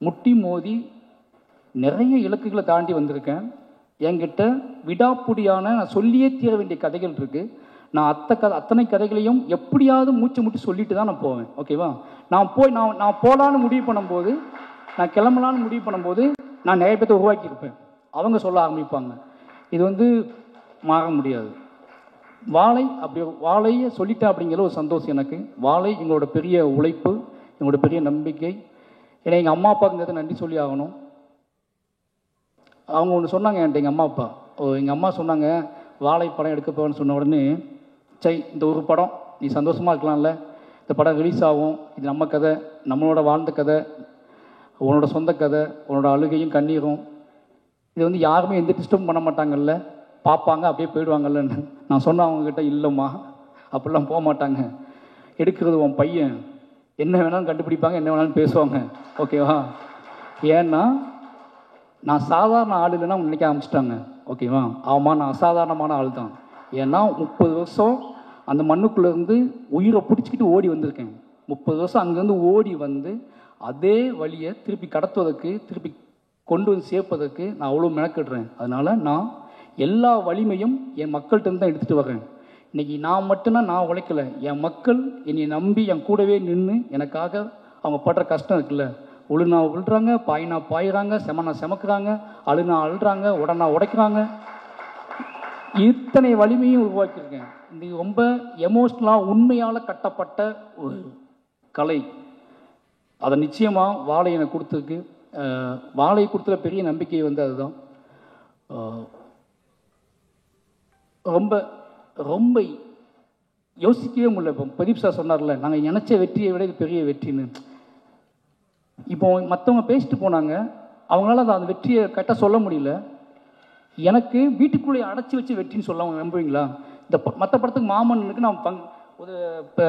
முட்டி மோதி நிறைய இலக்குகளை தாண்டி வந்திருக்கேன். என்கிட்ட விடாப்புடியான நான் சொல்லியே தீர வேண்டிய கதைகள் இருக்குது. நான் அத்தனை கதைகளையும் எப்படியாவது மூச்சு முட்டி சொல்லிட்டு தான் நான் போவேன், ஓகேவா. நான் போகலான்னு முடிவு பண்ணும்போது, நான் கிளம்பலான்னு முடிவு பண்ணும்போது நான் நிறைய பேர்த்த உருவாக்கியிருப்பேன். அவங்க சொல்ல ஆரம்பிப்பாங்க. இது வந்து மாற முடியாது. வாழையை சொல்லிட்டேன் அப்படிங்கிற ஒரு சந்தோஷம் எனக்கு. வாழை எங்களோட பெரிய உழைப்பு, எங்களோட பெரிய நம்பிக்கை. ஏன்னா எங்கள் அம்மா அப்பாவுக்கு நன்றி சொல்லி ஆகணும். அவங்க ஒன்று சொன்னாங்க என்கிட்ட, எங்கள் அம்மா சொன்னாங்க, வாழை படம் எடுக்க போவேன்னு சொன்ன உடனே, சரி இந்த ஒரு படம் நீ சந்தோஷமாக இருக்கலாம்ல, இந்த படம் ரிலீஸ் ஆகும், இது நம்ம கதை, நம்மளோட வாழ்ந்த கதை, உன்னோட சொந்த கதை, உன்னோட அழுகையும் கண்ணீரும், இது வந்து யாருமே எந்த டிஸ்டர்ப் பண்ண மாட்டாங்கல்ல, பார்ப்பாங்க அப்படியே போயிடுவாங்கல்லன்னு நான் சொன்னேன். அவங்கக்கிட்ட இல்லைம்மா அப்படிலாம் போக மாட்டாங்க, எடுக்கிறது உன் பையன், என்ன வேணாலும் கண்டுபிடிப்பாங்க, என்ன வேணாலும் பேசுவாங்க, ஓகேவா. ஏன்னா நான் சாதாரண ஆள் இல்லைன்னா அவங்க நினைக்க ஆரம்பிச்சிட்டாங்க. ஓகேவா? ஆமாம், நான் அசாதாரணமான ஆள் தான். ஏன்னா 30 வருஷம் அந்த மண்ணுக்குள்ளேருந்து உயிரை பிடிச்சிக்கிட்டு ஓடி வந்திருக்கேன். 30 வருஷம் அங்கேருந்து ஓடி வந்து அதே வழியை திருப்பி கடத்துவதற்கு, திருப்பி கொண்டு வந்து சேர்ப்பதற்கு நான் அவ்வளோ மெனக்கிடுறேன். அதனால் நான் எல்லா வலிமையும் என் மக்கள்கிட்ட தான் எடுத்துகிட்டு வரேன். இன்றைக்கி நான் மட்டும்தான் நான் உழைக்கலை, என் மக்கள் என்னை நம்பி என் கூடவே நின்று எனக்காக அவங்க படுற கஷ்டம் இருக்குல்ல, உழுனா விழுறாங்க, பாயினா பாயிறாங்க, செமனா செமக்குறாங்க, அழுனா அழுறாங்க, உடனா உடைக்கிறாங்க. இத்தனை வலிமையும் உருவாக்கியிருக்கேன். இது ரொம்ப எமோஷ்னலாக உண்மையால் கட்டப்பட்ட ஒரு கலை. அதை நிச்சயமாக வாழை எனக்கு கொடுத்துருக்கு. வாழை கொடுத்துற பெரிய நம்பிக்கை வந்து அதுதான். ரொம்ப ரொம்ப யோசிக்கவே முடியல. இப்போ பிரதீப் சார் சொன்னார்ல, நாங்கள் நினச்ச வெற்றியை விட இது பெரிய வெற்றின்னு. இப்போ மற்றவங்க பேசிட்டு போனாங்க, அவங்களால அந்த வெற்றியை கரெக்டாக சொல்ல முடியல. எனக்கு வீட்டுக்குள்ளே அடைச்சி வச்சு வெற்றின்னு சொல்ல நம்புவீங்களா? இந்த மற்ற படத்துக்கு மாமன்னனுக்கு நான் ஒரு இப்போ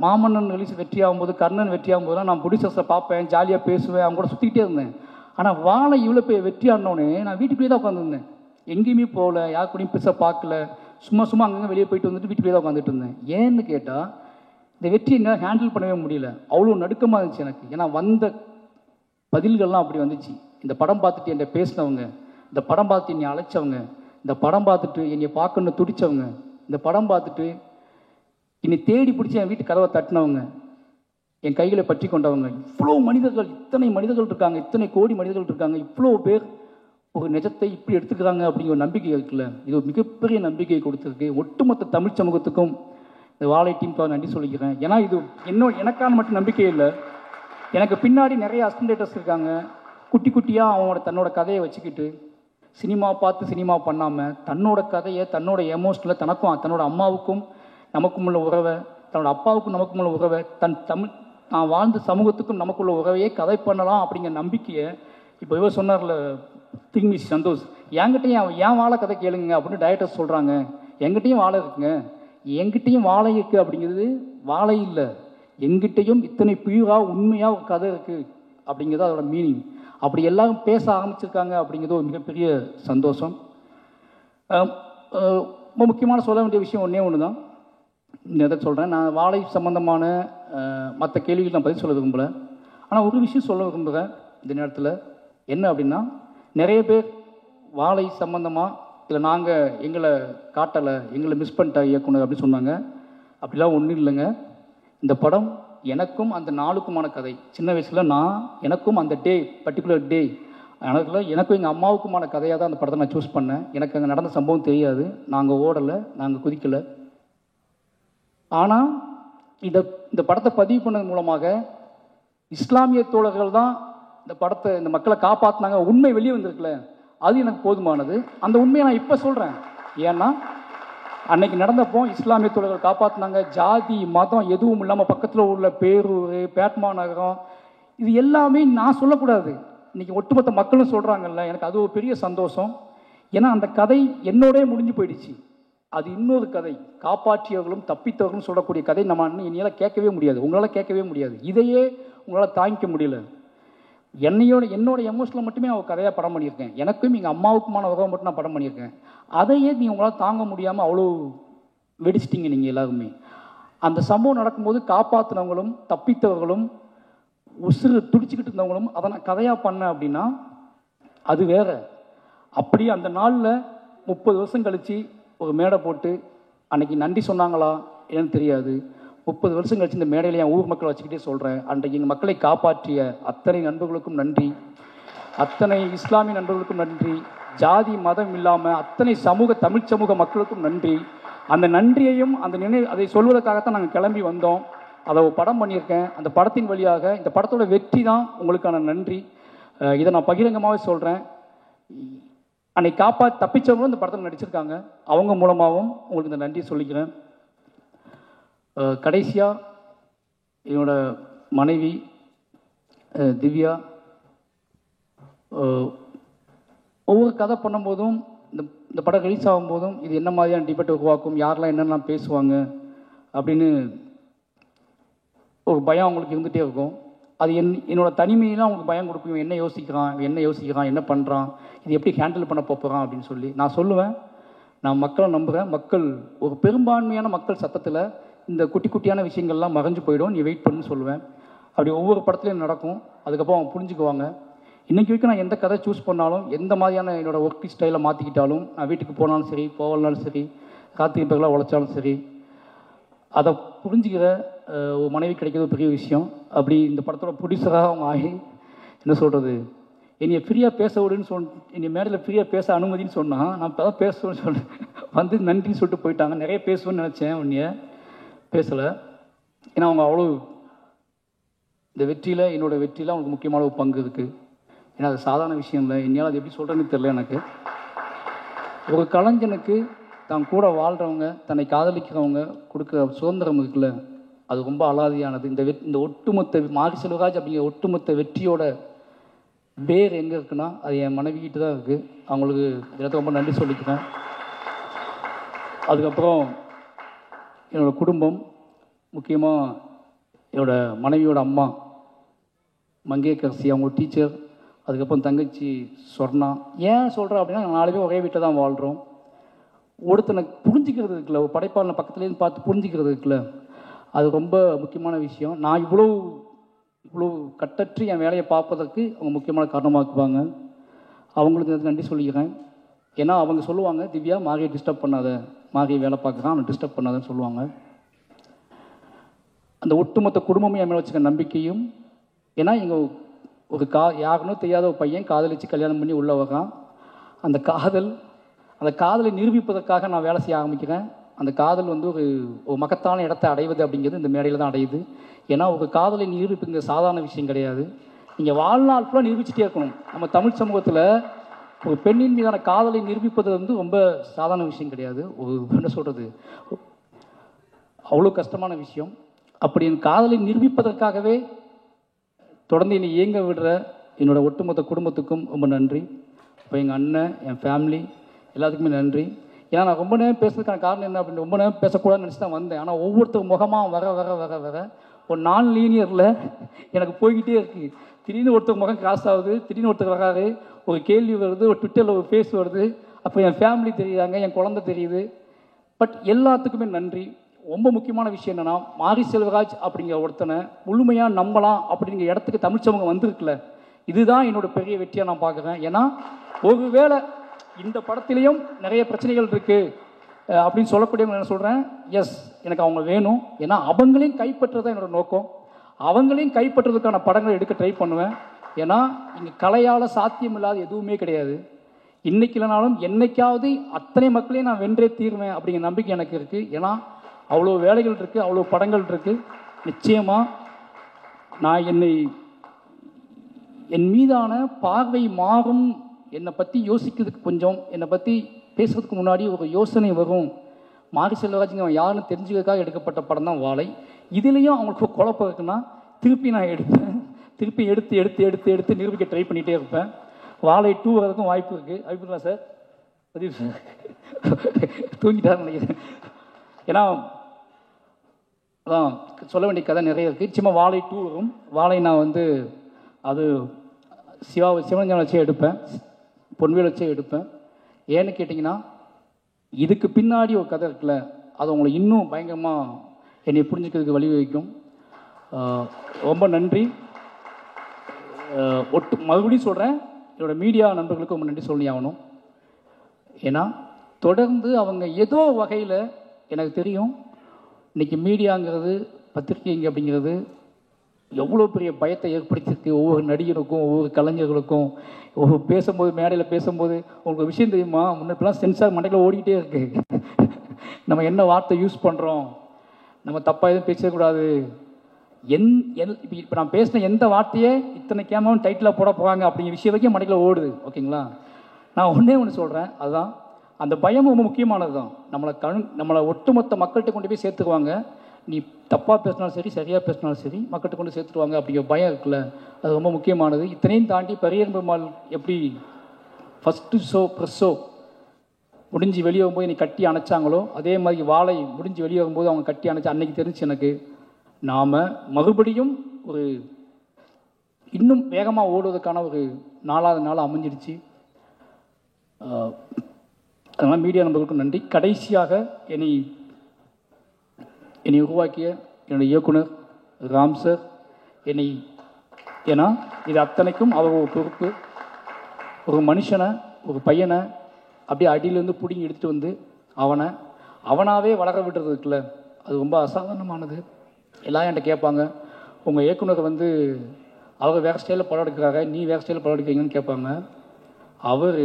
மாமன்னன் ரிலீஸ் வெற்றி ஆகும்போது, கர்ணன் வெற்றி ஆகும்போதுலாம் நான் ப்ரொடியூசர்ஸை பார்ப்பேன், ஜாலியாக பேசுவேன், அவங்க கூட சுற்றிக்கிட்டே இருந்தேன். ஆனால் வாழை இவ்வளோ போய் வெற்றி ஆனோடனே நான் வீட்டுக்குள்ளேயே தான் உட்காந்துருந்தேன். எங்கேயுமே போகல, யார் கூடயும் பெருசாக பார்க்கல, சும்மா சும்மா அங்கங்கே வெளியே போயிட்டு வந்துட்டு வீட்டுக்குள்ளே தான் உட்காந்துட்டு இருந்தேன். ஏன்னு கேட்டால் இந்த வெற்றி என்னால் ஹேண்டில் பண்ணவே முடியல. அவ்வளோ நடுக்கமாக இருந்துச்சு எனக்கு. ஏன்னா வந்த பதில்கள்லாம் அப்படி வந்துச்சு. இந்த படம் பார்த்துட்டு என்னை பேசினவங்க, இந்த படம் பார்த்துட்டு என்னை அழைச்சவங்க, இந்த படம் பார்த்துட்டு என்னை பார்க்கணுன்னு துடித்தவங்க, இந்த படம் பார்த்துட்டு என்னை தேடி பிடிச்சி என் வீட்டு கதவை தட்டினவங்க, என் கைகளை பற்றி கொண்டவங்க, இவ்வளோ மனிதர்கள், இத்தனை மனிதர்கள் இருக்காங்க, இத்தனை கோடி மனிதர்கள் இருக்காங்க, இவ்வளோ பேர் ஒரு நிஜத்தை இப்படி எடுத்துக்கிறாங்க அப்படிங்கிற ஒரு நம்பிக்கை இருக்குல்ல, இது ஒரு மிகப்பெரிய நம்பிக்கையை கொடுத்துருக்கு. ஒட்டுமொத்த தமிழ் சமூகத்துக்கும் இந்த வாழை டீமுக்காக நன்றி சொல்லிக்கிறேன். ஏன்னா இது எனக்கான மட்டும் நம்பிக்கை இல்லை, எனக்கு பின்னாடி நிறைய அசிஸ்டன்டேட்டர்ஸ் இருக்காங்க. குட்டி குட்டியாக அவங்களோட தன்னோட கதையை வச்சுக்கிட்டு சினிமா பார்த்து சினிமா பண்ணாமல் தன்னோட கதையை, தன்னோட எமோஷனில் தனக்கும் தன்னோட அம்மாவுக்கும் நமக்கும் உள்ள உறவை, தன்னோட அப்பாவுக்கும் நமக்கும் உள்ள உறவை, நான் வாழ்ந்த சமூகத்துக்கும் நமக்குள்ள உறவையே கதை பண்ணலாம் அப்படிங்கிற நம்பிக்கையை இப்போ இவர் சொன்னார்ல திங்மிஸ் சந்தோஷ், என்கிட்டையும் ஏன் வாழை கதை கேளுங்க அப்படின்னு டைரக்டர்ஸ் சொல்கிறாங்க. எங்கிட்டையும் வாழை இருக்குங்க, எங்கிட்டையும் வாழை இருக்குது அப்படிங்கிறது வாழை இல்லை, எங்கிட்டையும் இத்தனை பியூராக உண்மையாக ஒரு கதை இருக்குது அப்படிங்கிறது அதோட மீனிங். அப்படி எல்லாரும் பேச ஆரம்பிச்சிருக்காங்க அப்படிங்கிறது ஒரு மிகப்பெரிய சந்தோஷம். ரொம்ப முக்கியமான சொல்ல வேண்டிய விஷயம் ஒன்று தான், இந்த இதை சொல்கிறேன். நான் வாழை சம்பந்தமான மற்ற கேள்விகள் நான் பதில் சொல்ல விரும்பலை. ஆனால் ஒரு விஷயம் சொல்ல விரும்புகிறேன் இந்த நேரத்தில். என்ன அப்படின்னா, நிறைய பேர் வாழை சம்பந்தமாக இல்லை நாங்கள் எங்களை காட்டலை, எங்களை மிஸ் பண்ணிட்ட இயக்குனர் அப்படின்னு சொன்னாங்க. அப்படிலாம் ஒன்றும் இல்லைங்க. இந்த படம் எனக்கும் அந்த நாளுக்குமான கதை. சின்ன வயசில் எனக்கும் அந்த டே, பர்டிகுலர் டே, எனக்கும் எங்கள் அம்மாவுக்குமான கதையாக தான் அந்த படத்தை நான் சூஸ் பண்ணேன். எனக்கு அங்கே நடந்த சம்பவம் தெரியாது, நாங்கள் ஓடலை, நாங்கள் குதிக்கலை. ஆனால் இந்த படத்தை பதிவு பண்ணது மூலமாக இஸ்லாமிய தோழர்கள் தான் இந்த படத்தை, இந்த மக்களை காப்பாற்றினாங்க. உண்மை வெளியே வந்திருக்குல்ல, அது எனக்கு போதுமானது. அந்த உண்மையை நான் இப்போ சொல்கிறேன். ஏன்னா அன்னைக்கு நடந்தப்போ இஸ்லாமிய தோழர்கள் காப்பாற்றினாங்க. ஜாதி மதம் எதுவும் இல்லாமல் பக்கத்தில் உள்ள பேரூர், பேட்மா நகரம், இது எல்லாமே நான் சொல்லக்கூடாது, இன்றைக்கி ஒட்டுமொத்த மக்களும் சொல்கிறாங்கல்ல. எனக்கு அது ஒரு பெரிய சந்தோஷம். ஏன்னா அந்த கதை என்னோடய முடிஞ்சு போயிடுச்சு. அது இன்னொரு கதை, காப்பாற்றியவர்களும் தப்பித்தவர்களும் சொல்லக்கூடிய கதை நம்ம என்னால் கேட்கவே முடியாது, உங்களால் கேட்கவே முடியாது. இதையே உங்களால் தாங்கிக்க முடியல. என்னோட எமோஷனில் மட்டுமே நான் கதையாக படம் பண்ணியிருக்கேன். எனக்கும் எங்கள் அம்மாவுக்குமான உறவை மட்டும் நான் படம் பண்ணியிருக்கேன். அதையே நீங்கள் உங்களால் தாங்க முடியாமல் அவ்வளோ வெடிச்சிட்டிங்க நீங்கள் எல்லாருமே. அந்த சம்பவம் நடக்கும்போது காப்பாற்றினவங்களும் தப்பித்தவர்களும் உசுறு துடிச்சிக்கிட்டு இருந்தவங்களும் அதை நான் கதையாக பண்ணேன் அப்படின்னா அது வேற. அப்படியே அந்த நாளில் 30 வருஷம் கழித்து ஒரு மேடை போட்டு அன்றைக்கி நன்றி சொன்னாங்களா என்னன்னு தெரியாது. 30 வருஷம் கழிச்சு இந்த மேடையில் என் ஊர் மக்களை வச்சுக்கிட்டே சொல்கிறேன், அன்றைக்கு எங்கள் மக்களை காப்பாற்றிய அத்தனை நண்பர்களுக்கும் நன்றி, அத்தனை இஸ்லாமிய நண்பர்களுக்கும் நன்றி, ஜாதி மதம் இல்லாமல் அத்தனை தமிழ் சமூக மக்களுக்கும் நன்றி. அந்த நன்றியையும் அதை சொல்வதற்காகத்தான் நாங்கள் கிளம்பி வந்தோம். அதை ஒரு படம் பண்ணியிருக்கேன். அந்த படத்தின் வழியாக இந்த படத்தோட வெற்றி தான் உங்களுக்கான நன்றி. இதை நான் பகிரங்கமாகவே சொல்கிறேன். அன்னைக்கு தப்பிச்சவங்களும் இந்த படத்தில் நடிச்சிருக்காங்க. அவங்க மூலமாகவும் உங்களுக்கு இந்த நன்றி சொல்லிக்கிறேன். கடைசியாக என்னோட மனைவி திவ்யா, ஒவ்வொரு கதை பண்ணும்போதும் இந்த படம் ரிலீஸ் ஆகும்போதும் இது என்ன மாதிரியான டிபேட் உருவாக்கும், யாரெல்லாம் என்னென்னலாம் பேசுவாங்க அப்படின்னு ஒரு பயம் அவங்களுக்கு இருந்துகிட்டே இருக்கும். அது என்னோடய தனிமையெல்லாம் அவங்களுக்கு பயம் கொடுக்கும். என்ன யோசிக்கிறான், என்ன பண்ணுறான், இது எப்படி ஹேண்டில் பண்ண போகிறான் அப்படின்னு சொல்லி நான் சொல்லுவேன். நான் மக்களை நம்புகிறேன். மக்கள் ஒரு பெரும்பான்மையான மக்கள் சத்தத்தில் இந்த குட்டி குட்டியான விஷயங்கள்லாம் மறைஞ்சு போயிடும், நீ வெயிட் பண்ணுன்னு சொல்லுவேன். அப்படி ஒவ்வொரு படத்துலையும் நடக்கும். அதுக்கப்புறம் அவங்க புரிஞ்சுக்குவாங்க. இன்றைக்கி வரைக்கும் நான் எந்த கதை சூஸ் பண்ணாலும், எந்த மாதிரியான என்னோடய ஒர்க் ஸ்டைலை மாற்றிக்கிட்டாலும், நான் வீட்டுக்கு போனாலும் சரி, போகலனாலும் சரி, கார்த்திகை பிறகுலாம் உழைச்சாலும் சரி, அதை புரிஞ்சுக்கிற ஒரு மனைவி கிடைக்கிறது பெரிய விஷயம். அப்படி இந்த படத்தோட ப்ரொடியூசராக அவங்க ஆகி என்ன சொல்கிறது, என்னையை ஃப்ரீயாக பேச விடுன்னு என்னை மேடையில் ஃப்ரீயாக பேச அனுமதின்னு சொன்னால், நான் இப்போ தான் பேசுவேன்னு சொன்னேன். வந்து நன்றின்னு சொல்லிட்டு போயிட்டாங்க. நிறைய பேசுவேன்னு நினச்சேன், உன்னைய பேசலை. ஏன்னா அவங்க அவ்வளோ இந்த வெற்றியில், என்னோடய வெற்றியில் அவங்களுக்கு முக்கியமான ஒரு பங்கு இருக்குது. ஏன்னா அது சாதாரண விஷயம் இல்லை. என்னால் அது எப்படி சொல்கிறேன்னு தெரியல எனக்கு. ஒரு கலைஞனுக்கு தான் கூட வாழ்கிறவங்க, தன்னை காதலிக்கிறவங்க கொடுக்குற சுதந்திரம் இருக்குல்ல, அது ரொம்ப அலாதியானது. இந்த ஒட்டுமொத்த மாரி செல்வராஜ் அப்படிங்கிற ஒட்டுமொத்த வெற்றியோட வேர் எங்கே இருக்குன்னா, அது என் மனைவிக்கிட்ட தான் இருக்குது. அவங்களுக்கு எனக்கு ரொம்ப நன்றி சொல்லிக்கிறேன். அதுக்கப்புறம் என்னோடய குடும்பம், முக்கியமாக என்னோடய மனைவியோட அம்மா மங்கேக்கரசி, அவங்க டீச்சர். அதுக்கப்புறம் தங்கச்சி சொர்ணா. ஏன் சொல்கிறேன் அப்படின்னா, 4 பேர் ஒரே வீட்டில் தான் வாழ்கிறோம். ஒருத்தனை புரிஞ்சிக்கிறது இருக்குல்ல, ஒரு படைப்பாளனை பக்கத்துலேருந்து பார்த்து புரிஞ்சிக்கிறது இருக்குல்ல, அது ரொம்ப முக்கியமான விஷயம். நான் இவ்வளோ கட்டற்று என் வேலையை பார்ப்பதற்கு அவங்க முக்கியமான காரணமாக்குவாங்க. அவங்களுக்கு நன்றி சொல்லிக்கிறேன். ஏன்னா அவங்க சொல்லுவாங்க, திவ்யா மாரியை டிஸ்டர்ப் பண்ணாத, மாரியை வேலை பார்க்குறான், அவனை டிஸ்டர்ப் பண்ணாதன்னு சொல்லுவாங்க. அந்த ஒட்டுமொத்த குடும்பமே என் மேலே வச்சுக்க நம்பிக்கையும். ஏன்னா இங்கே ஒரு யாருன்னு தெரியாத ஒரு பையன் காதலிச்சு கல்யாணம் பண்ணி உள்ள வரான். அந்த காதலை நிரூபிப்பதற்காக நான் வேலை செய்ய ஆரம்பிக்கிறேன். அந்த காதல் வந்து ஒரு மகத்தான இடத்தை அடைவது அப்படிங்கிறது இந்த மேடையில் தான் அடையுது. ஏன்னா ஒரு காதலை நிரூபிப்புங்க சாதாரண விஷயம் கிடையாது. நீங்கள் வாழ்நாள் ஃபுல்லாக நிரூபிச்சுட்டே இருக்கணும். நம்ம தமிழ் சமூகத்தில் ஒரு பெண்ணின் மீதான காதலை நிரூபிப்பது வந்து ரொம்ப சாதாரண விஷயம் கிடையாது. என்ன சொல்கிறது, அவ்வளோ கஷ்டமான விஷயம். அப்படி என் காதலை நிரூபிப்பதற்காகவே தொடர்ந்து என்னை இயங்க விடுற என்னோடய ஒட்டுமொத்த குடும்பத்துக்கும் ரொம்ப நன்றி. இப்போ எங்கள் அண்ணன், என் ஃபேமிலி எல்லாத்துக்குமே நன்றி. ஏன்னா நான் ரொம்ப நேரம் பேசுறதுக்கான காரணம் என்ன அப்படின்னு, ரொம்ப நேரம் பேசக்கூடாதுன்னு நினச்சி தான் வந்தேன். ஆனால் ஒவ்வொருத்தர் முகமாக வர ஒரு நான் லீனியரில் எனக்கு போய்கிட்டே இருக்குது. திடீர்னு ஒருத்தர் முகம் கிராஸ் ஆகுது, திடீர்னு ஒருத்தர் வராது, ஒரு கேள்வி வருது, ஒரு ட்விட்டரில் ஒரு ஃபேஸ் வருது, அப்போ என் ஃபேமிலி தெரியுறாங்க, என் குழந்தை தெரியுது. பட் எல்லாத்துக்குமே நன்றி. ரொம்ப முக்கியமான விஷயம் என்னென்னா, மாரி செல்வராஜ் அப்படிங்கிற ஒருத்தனை முழுமையாக நம்பலாம் அப்படிங்கிற இடத்துக்கு தமிழ் சமூகம் வந்திருக்குல்ல, இதுதான் என்னோட பெரிய வெற்றியாக நான் பார்க்குறேன். ஏன்னா ஒருவேளை இந்த படத்திலையும் நிறைய பிரச்சனைகள் இருக்குது அப்படின்னு சொல்லக்கூடியவங்க என்ன சொல்கிறேன், எஸ் எனக்கு அவங்க வேணும். ஏன்னா அவங்களையும் கைப்பற்றுறதான் என்னோடய நோக்கம். அவங்களையும் கைப்பற்றுறதுக்கான படங்களை எடுக்க ட்ரை பண்ணுவேன். ஏன்னா இங்கே கலையால் சாத்தியம் இல்லாத எதுவுமே கிடையாது. இன்னைக்கு இல்லைனாலும் என்னைக்காவது அத்தனை மக்களையும் நான் வென்றே தீர்வேன் அப்படிங்கிற நம்பிக்கை எனக்கு இருக்குது. ஏன்னா அவ்வளோ வேலைகள் இருக்குது, அவ்வளோ படங்கள் இருக்குது. நிச்சயமாக நான் என் மீதான பார்வை மாறும். என்னை பற்றி யோசிக்கிறதுக்கு கொஞ்சம், என்னை பற்றி பேசுறதுக்கு முன்னாடி ஒரு யோசனை வரும். மாரி செல்வராஜுங்க அவன் யாருன்னு தெரிஞ்சுக்கிறதுக்காக எடுக்கப்பட்ட படம் தான் வாழை. இதுலேயும் அவங்களுக்கு குழப்பம் இருக்குன்னா திருப்பி நான் எடுப்பேன். திருப்பி எடுத்து நிரூபிக்க ட்ரை பண்ணிகிட்டே இருப்பேன். வாழை 2 வரதுக்கும் வாய்ப்பு இருக்குது. வாய்ப்புங்களா சார்? பதிவு சார் தூங்கிட்டாருன்னு நினைக்கிறேன். ஏன்னா அதான் சொல்ல வேண்டிய கதை நிறைய இருக்குது. சும்மா வாழை 2 வரும். வாழை நான் வந்து அது சிவஞான வச்சே எடுப்பேன், பொன்வேல் வச்சே எடுப்பேன். ஏன்னு கேட்டிங்கன்னா, இதுக்கு பின்னாடி ஒரு கதை இருக்குல்ல, அது உங்களை இன்னும் பயங்கரமாக என்னை புரிஞ்சுக்கிறதுக்கு வழிவகுக்கும். ரொம்ப நன்றி. மறுபடியும் சொல்கிறேன், என்னோடய மீடியா நண்பர்களுக்கு ரொம்ப நன்றி சொல்லி ஆகணும். ஏன்னா தொடர்ந்து அவங்க ஏதோ வகையில், எனக்கு தெரியும் இன்றைக்கி மீடியாங்கிறது, பத்திரிகைங்க அப்படிங்கிறது எவ்வளோ பெரிய பயத்தை ஏற்படுத்தியிருக்கு ஒவ்வொரு நடிகருக்கும், ஒவ்வொரு கலைஞர்களுக்கும். பேசும்போது, மேடையில் பேசும்போது உங்களுக்கு விஷயம் தெரியுமா, முன்னெல்லாம் சென்சார் மண்டையில் ஓடிக்கிட்டே இருக்குது. நம்ம என்ன வார்த்தை யூஸ் பண்ணுறோம், நம்ம தப்பாக எதுவும் பேசக்கூடாது. இப்போ நான் பேசின எந்த வார்த்தையே இத்தனை கேமராவும் டைட்டிலாக போட போகிறாங்க அப்படிங்கிற விஷயம் வரைக்கும் மண்டையில் ஓடுது. ஓகேங்களா? நான் ஒன்று சொல்கிறேன், அதுதான் அந்த பயம் ரொம்ப முக்கியமானது தான். நம்மளை ஒட்டுமொத்த மக்கள்கிட்ட கொண்டு போய் சேர்த்துக்குவாங்க. நீ தப்பாக பேசினாலும் சரி, சரியாக பேசினாலும் சரி, மக்கள்கிட்ட கொண்டு சேர்த்துருவாங்க அப்படிங்கிற பயம் இருக்குல்ல, அது ரொம்ப முக்கியமானது. இத்தனையும் தாண்டி பெரியன் பெருமாள் எப்படி ஃபஸ்ட்டு ப்ரெஸ் ஷோ முடிஞ்சு வெளியே வரும்போது என்னை கட்டி அணைச்சாங்களோ, அதே மாதிரி வாழை முடிஞ்சு வெளியே வரும்போது அவங்க கட்டி அணைச்சி அன்னைக்கு தெரிஞ்சு எனக்கு நாம் மறுபடியும் ஒரு இன்னும் வேகமாக ஓடுவதற்கான ஒரு 4வது நாள் அமைஞ்சிடுச்சு. அதனால் மீடியா நண்பர்களுக்கும் நன்றி. கடைசியாக என்னை உருவாக்கிய என்னுடைய இயக்குனர் ராம் சார், ஏன்னா இது அத்தனைக்கும் அவர் ஒரு பொறுப்பு. ஒரு மனுஷனை, ஒரு பையனை அப்படியே அடியிலேருந்து பிடிங்கி எடுத்துகிட்டு வந்து அவனாவே வளர விடுறதுக்குள்ள அது ரொம்ப அசாதாரணமானது. எல்லாம் என்கிட்ட கேட்பாங்க, உங்கள் இயக்குனர் வந்து அவர் வேறு ஸ்டைலில் படம் எடுக்கிறாங்க, நீ வேறு ஸ்டைலில் படம் எடுக்கிறீங்கன்னு கேட்பாங்க. அவர்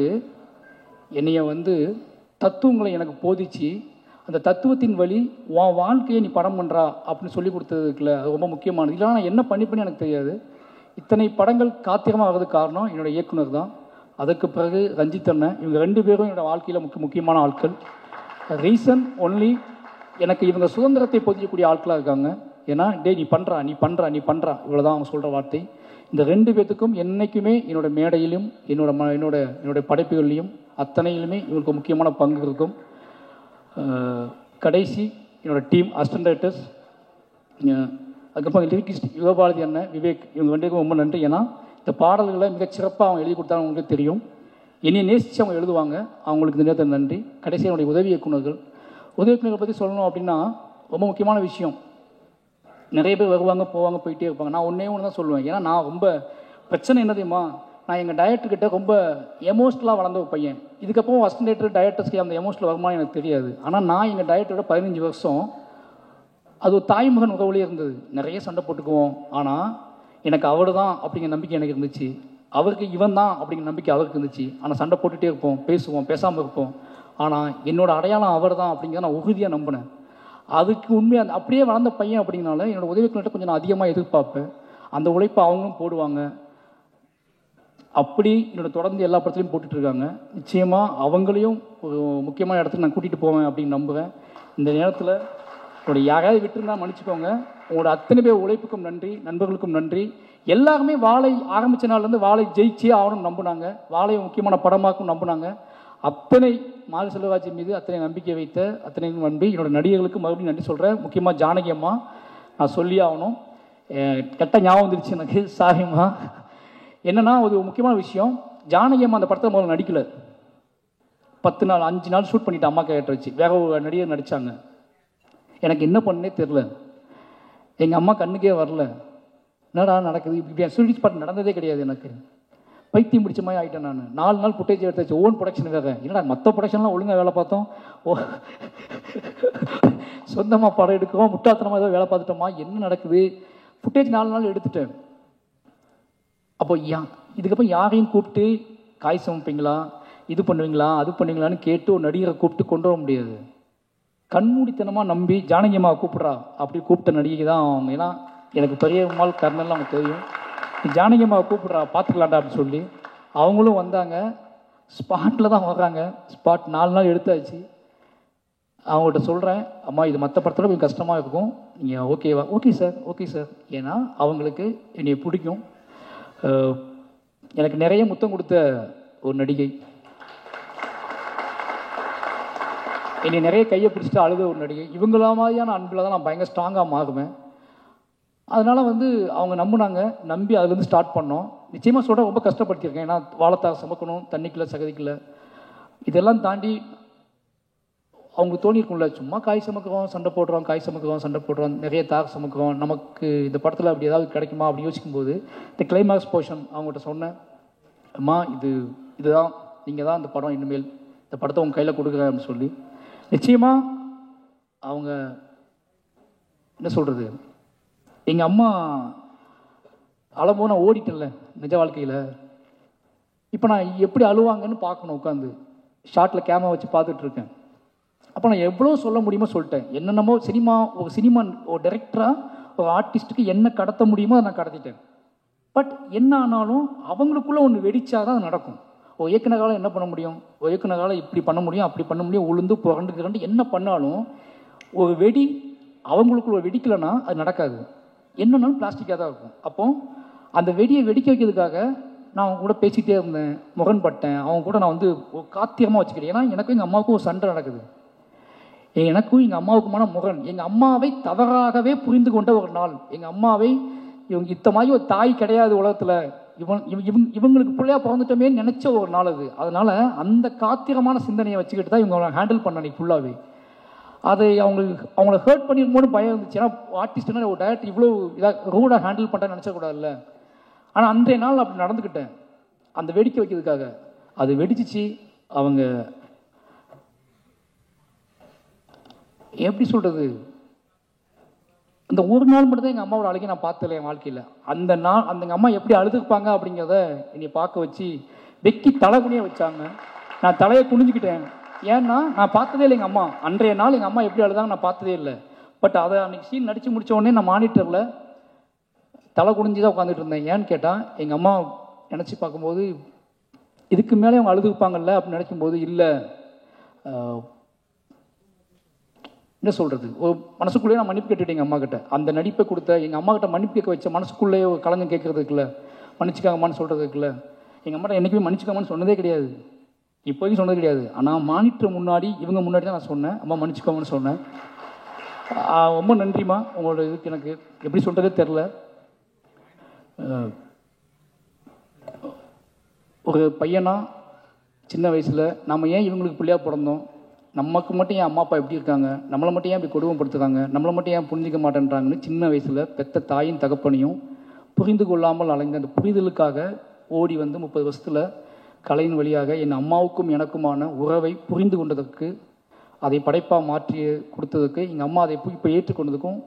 என்னைய வந்து தத்துவங்களை எனக்கு போதிச்சு அந்த தத்துவத்தின் வழி உன் வாழ்க்கையை நீ படம் பண்ணுறா அப்படின்னு சொல்லி கொடுத்ததுக்குள்ள அது ரொம்ப முக்கியமானது. இல்லைனா நான் என்ன பண்ணிப்பேன்னு எனக்கு தெரியாது. இத்தனை படங்கள் காத்திரமாக ஆகிறதுக்கு காரணம் என்னோடய இயக்குனர் தான். அதுக்கு பிறகு ரஞ்சித் அண்ணன், இவங்க 2 பேரும் என்னோடய வாழ்க்கையில் முக்கியமான ஆட்கள். ரீசன் ஒன்லி எனக்கு இவங்க சுதந்திரத்தை போதிக்கக்கூடிய ஆட்களாக இருக்காங்க. ஏன்னா நீ பண்ணுறா இவ்வளோதான் அவங்க சொல்கிற வார்த்தை. இந்த 2 பேர்த்துக்கும் என்றைக்குமே என்னோடய மேடையிலும் என்னோட படைப்புகள்லையும் அத்தனையிலுமே இவங்களுக்கு முக்கியமான பங்கு இருக்கும். கடைசி என்னோடய டீம் அசிஸ்டன்ட் டைரக்டர்ஸ், அதுக்கப்புறம் லிரிக்கிஸ்ட் யுவபாரதி அண்ணன், விவேக், இவங்க 2 பேருக்கும் ரொம்ப நன்றி. ஏன்னா இந்த பாடல்களை மிகச்சிறப்பாக அவங்க எழுதி கொடுத்தாங்க, அவங்களுக்கு தெரியும். என்னையை நேசித்து அவங்க எழுதுவாங்க, அவங்களுக்கு இந்த நேரத்தில் நன்றி. கடைசி என்னுடைய உதவி இயக்குநர்கள் பற்றி சொல்லணும் அப்படின்னா ரொம்ப முக்கியமான விஷயம். நிறைய பேர் வருவாங்க போவாங்க போயிட்டே இருப்பாங்க. நான் ஒன்றே தான் சொல்லுவேன். ஏன்னா நான் ரொம்ப பிரச்சனை என்ன தெரியுமா, நான் எங்கள் டைரக்டர்கிட்ட ரொம்ப எமோஷ்னலாக வளர்ந்த ஒரு பையன். இதுக்கப்புறம் அசிஸ்டன்ட் டைரக்டர் டைரக்டர்ஸ்க்கு அந்த எமோஷனல் வருமானம் எனக்கு தெரியாது. ஆனால் நான் எங்கள் டைரக்டரோட 15 வருஷம் அது ஒரு தாய்மகன் உறவுலேயே இருந்தது. நிறைய சண்டை போட்டுக்குவோம். ஆனால் எனக்கு அவர் தான் அப்படிங்கிற நம்பிக்கை எனக்கு இருந்துச்சு, அவருக்கு இவன் தான் அப்படிங்கிற நம்பிக்கை அவருக்கு இருந்துச்சு. ஆனால் சண்டை போட்டுகிட்டே இருப்போம், பேசுவோம், பேசாமல் இருப்போம். ஆனால் என்னோட அடையாளம் அவர் தான் அப்படிங்கிறத நான் உறுதியாக நம்பினேன். அதுக்கு உண்மையாக அப்படியே வளர்ந்த பையன் அப்படிங்கனால என்னோடய உதவிக்கிட்ட கொஞ்சம் நான் அதிகமாக எதிர்பார்ப்பேன். அந்த உழைப்பை அவங்களும் போடுவாங்க. அப்படி என்னோட தொடர்ந்து எல்லா படத்துலையும் போட்டுட்ருக்காங்க. நிச்சயமாக அவங்களையும் ஒரு முக்கியமான இடத்துக்கு நான் கூட்டிகிட்டு போவேன் அப்படின்னு நம்புவேன். இந்த நேரத்தில் உங்களோட யாராவது விட்டுருந்தா மன்னிச்சுக்கோங்க. உங்களோட அத்தனை பேர் உழைப்புக்கும் நன்றி, நண்பர்களுக்கும் நன்றி. எல்லாருமே வாழை ஆரம்பித்த நாள்லேருந்து வாழை ஜெயிச்சே ஆகணும்னு நம்பினாங்க, வாழையை முக்கியமான படமாக்கும் நம்பினாங்க. அத்தனை மாரி செல்வராஜ் மீது அத்தனை நம்பிக்கை வைத்த அத்தனை நம்பி என்னோட நடிகர்களுக்கு மறுபடியும் நன்றி சொல்கிறேன். முக்கியமாக ஜானகி அம்மா நான் சொல்லி ஆகணும். கெட்ட ஞாபகம் வந்துருச்சு எனக்கு, சாரிம்மா. என்னென்னா ஒரு முக்கியமான விஷயம், ஜானகி அம்மா அந்த படத்தில் முதல்ல நடிக்கலை. 10 நாள் 5 நாள் ஷூட் பண்ணிவிட்டு அம்மா கேட்ட வச்சு வேற ஒரு நடிகர் நடித்தாங்க. எனக்கு என்ன பண்ணே தெரில, எங்கள் அம்மா கண்ணுக்கே வரல. என்னடா நடக்குது இப்படி ஷூட்டிங் ஸ்பாட் நடந்ததே கிடையாது. எனக்கு பைத்தியம் பிடிச்ச மாதிரி ஆகிட்டேன். நான் 4 நாள் ஃபுட்டேஜ் எடுத்தாச்சு, ஓன் ப்ரொடக்ஷன் வேறு. என்னடா மற்ற ப்ரொடக்ஷன்லாம் ஒழுங்காக வேலை பார்த்தோம், சொந்தமாக படம் எடுக்கிறோம், முட்டாத்தனமாக ஏதோ வேலை பார்த்துட்டோமா, என்ன நடக்குது? ஃபுட்டேஜ் 4 நாள் எடுத்துட்டேன். அப்போ இதுக்கப்புறம் யாரையும் கூப்பிட்டு காய் சமைப்பீங்களா, இது பண்ணுவீங்களா, அது பண்ணுவீங்களான்னு கேட்டு ஒரு நடிகரை கூப்பிட்டு கொண்டு வர முடியாது. கண்மூடித்தனமாக நம்பி ஜானகி அம்மாவை கூப்பிட்றா அப்படி கூப்பிட்ட நடிகை தான் அவங்க. ஏன்னா எனக்கு பெரியம்மாள் கர்னல் அவங்க தெரியும். ஜானகி அம்மாவை கூப்பிட்றா பார்த்துக்கலாண்டா அப்படின்னு சொல்லி அவங்களும் வந்தாங்க. ஸ்பாட்டில் தான் வர்றாங்க. ஸ்பாட் 4 நாள் எடுத்தாச்சு. அவங்கள்ட்ட சொல்கிறேன், அம்மா இது மற்ற படத்தில் கொஞ்சம் கஷ்டமாக இருக்கும், நீங்கள் ஓகேவா? Okay sir. ஏன்னா அவங்களுக்கு என்னை பிடிக்கும். எனக்கு நிறைய முத்தம் கொடுத்த ஒரு நடிகை, என்னை நிறைய கையை பிடிச்சிட்டு அழுத ஒரு நடிகை. இவங்கள மாதிரியான அன்பில் தான் நான் பயங்கர ஸ்ட்ராங்காக மாறுவேன். அதனால் அவங்க நம்பினாங்க, நம்பி அதுலேருந்து ஸ்டார்ட் பண்ணோம். நிச்சயமாக சொல்கிறேன், ரொம்ப கஷ்டப்படுத்தியிருக்கேன். ஏன்னா வாழைத்தார் சமைக்கணும், தண்ணிக்குள்ளே சகதிக்குள்ள, இதெல்லாம் தாண்டி அவங்களுக்கு தோணியிருக்கும்ல, சும்மா காய் சமைக்கிறோம் சண்டை போடுறோம், நிறைய தார் சமைக்கிறோம், நமக்கு இந்த படத்தில் அப்படி ஏதாவது கிடைக்குமா அப்படின்னு யோசிக்கும்போது இந்த கிளைமாக்ஸ் போர்ஷன் அவங்கள்ட்ட சொன்னேன், அம்மா இதுதான் நீங்கள் தான் இந்த படம், இனிமேல் இந்த படத்தை உங்கள் கையில் கொடுக்குறேன் அப்படின்னு சொல்லி. நிச்சயமாக அவங்க என்ன சொல்கிறது, எங்கள் அம்மா அழும்போது நான் ஓடிட்டேன்ல நிஜ வாழ்க்கையில். இப்போ நான் எப்படி அழுவாங்கன்னு பார்க்கணும், உட்காந்து ஷார்ட்டில் கேமரா வச்சு பார்த்துட்ருக்கேன். அப்போ நான் எவ்வளோ சொல்ல முடியுமோ சொல்லிட்டேன். என்னென்னமோ சினிமா ஒரு டைரக்டராக ஒரு ஆர்டிஸ்ட்டுக்கு என்ன கடத்த முடியுமோ அதை நான் கடத்திட்டேன். பட் என்ன ஆனாலும் அவங்களுக்குள்ளே ஒன்று வெடிச்சா தான் நடக்கும். ஒரு இயக்குனரால் என்ன பண்ண முடியும், ஒரு இயக்குனரால் இப்படி பண்ண முடியும், அப்படி பண்ண முடியும், உளுந்து புரண்டு என்ன பண்ணாலும் ஒரு வெடி அவங்களுக்குள்ள வெடிக்கலைன்னா அது நடக்காது. என்னன்னாலும் பிளாஸ்டிக்காக தான் இருக்கும். அப்போ அந்த வெடியை வெடிக்க வைக்கிறதுக்காக நான் அவங்க கூட பேசிகிட்டே இருந்தேன், முரண்பட்டேன். அவங்க கூட நான் ஒரு காத்தியமாக வச்சுக்கிறேன். ஏன்னா எனக்கும் எங்கள் அம்மாவுக்கும் ஒரு சண்டை நடக்குது. எனக்கும் எங்கள் அம்மாவுக்குமான முரண். எங்கள் அம்மாவை தவறாகவே புரிந்து கொண்ட ஒரு நாள், எங்கள் அம்மாவை இவங்க இத்த மாதிரி ஒரு தாய் கிடையாது உலகத்தில், இவங்களுக்கு பிள்ளையா பிறந்துட்டோமே நினச்ச ஒரு நாள் அது. அதனால் அந்த காத்திரமான சிந்தனையை வச்சுக்கிட்டு தான் இவங்க ஹேண்டில் பண்ண அன்றைக்கி ஃபுல்லாகவே. அதை அவங்கள ஹர்ட் பண்ணிருக்கும்போது பயம் இருந்துச்சு. ஏன்னா ஆர்டிஸ்ட்னா ஒரு டைரக்டர் இவ்வளோ இதாக ரூடாக ஹேண்டில் பண்ணுறேன்னு நினச்சக்கூடாதுல்ல. ஆனால் அன்றைய நாள் அப்படி நடந்துக்கிட்டேன் அந்த வெடிக்க வைக்கிறதுக்காக. அது வெடிச்சிச்சு. அவங்க எப்படி சொல்கிறது, அந்த ஒரு நாள் மட்டும் தான் எங்கள் அம்மாவோட அழுகை நான் பார்த்ததில்லை என் வாழ்க்கையில். அந்த நாள் அந்த எங்கள் அம்மா எப்படி அழுதுப்பாங்க அப்படிங்கிறத என்னை பார்க்க வச்சு வெக்கி தலைகுனிய வச்சாங்க. நான் தலையை குனிஞ்சிக்கிட்டேன். ஏன்னா நான் பார்த்ததே இல்லை எங்கள் அம்மா. அன்றைய நாள் எங்கள் அம்மா எப்படி அழுதாங்க நான் பார்த்ததே இல்லை. பட் அதை அன்றைக்கி சீன் நடித்து முடித்த உடனே நான் மானிட்டரில் தலை குனிஞ்சு தான் உட்காந்துட்டு இருந்தேன். ஏன்னு கேட்டால் எங்கள் அம்மா நினச்சி பார்க்கும்போது இதுக்கு மேலே அவங்க அழுதுப்பாங்கல்ல அப்படின்னு நினைக்கும்போது இல்லை, என்ன சொல்கிறது, ஒரு மனசுக்குள்ளேயே நான் மன்னிப்பு கேட்டுட்டேன் எங்கள் அம்மா கிட்ட. அந்த நடிப்பை கொடுத்த எங்கள் அம்மா கிட்ட மன்னிப்பு கேட்க வச்ச மனசுக்குள்ளேயே ஒரு கலங்கம் கேட்கறதுக்குல, மன்னிச்சுக்காங்கம்மான்னு சொல்கிறதுக்குல எங்கள் அம்மா என்றைக்குமே மன்னிச்சுக்காங்கன்னு சொன்னதே கிடையாது, இப்போதையும் சொன்னது கிடையாது. ஆனால் மானிட்டர் முன்னாடி இவங்க முன்னாடி தான் நான் சொன்னேன் அம்மா மன்னிச்சுக்கோங்கன்னு சொன்னேன். ரொம்ப நன்றிம்மா. உங்களோட இதுக்கு எனக்கு எப்படி சொல்கிறதே தெரில. ஒரு பையனா சின்ன வயசில் நம்ம ஏன் இவங்களுக்கு பிள்ளையாக பிறந்தோம், நமக்கு மட்டும் ஏன் அம்மா அப்பா எப்படி இருக்காங்க, நம்மளை மட்டும் ஏன் இப்படி கொடுமைப்படுத்துகிறாங்க, நம்மளை மட்டும் ஏன் புரிஞ்சிக்க மாட்டேன்றாங்கன்னு சின்ன வயசில் பெத்த தாயும் தகப்பனையும் புரிந்து கொள்ளாமல் அலைந்த அந்த புரிதலுக்காக ஓடி வந்து 30 வருஷத்தில் கலையின் வழியாக என் அம்மாவுக்கும் எனக்குமான உறவை புரிந்து கொண்டதற்கு, அதை படைப்பாக மாற்றி கொடுத்ததுக்கு, எங்கள் அம்மா அதை இப்போ ஏற்றுக்கொண்டதுக்கும்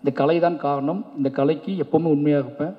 இந்த கலை தான் காரணம். இந்த கலைக்கு எப்போவுமே உண்மையாக இருப்பேன்.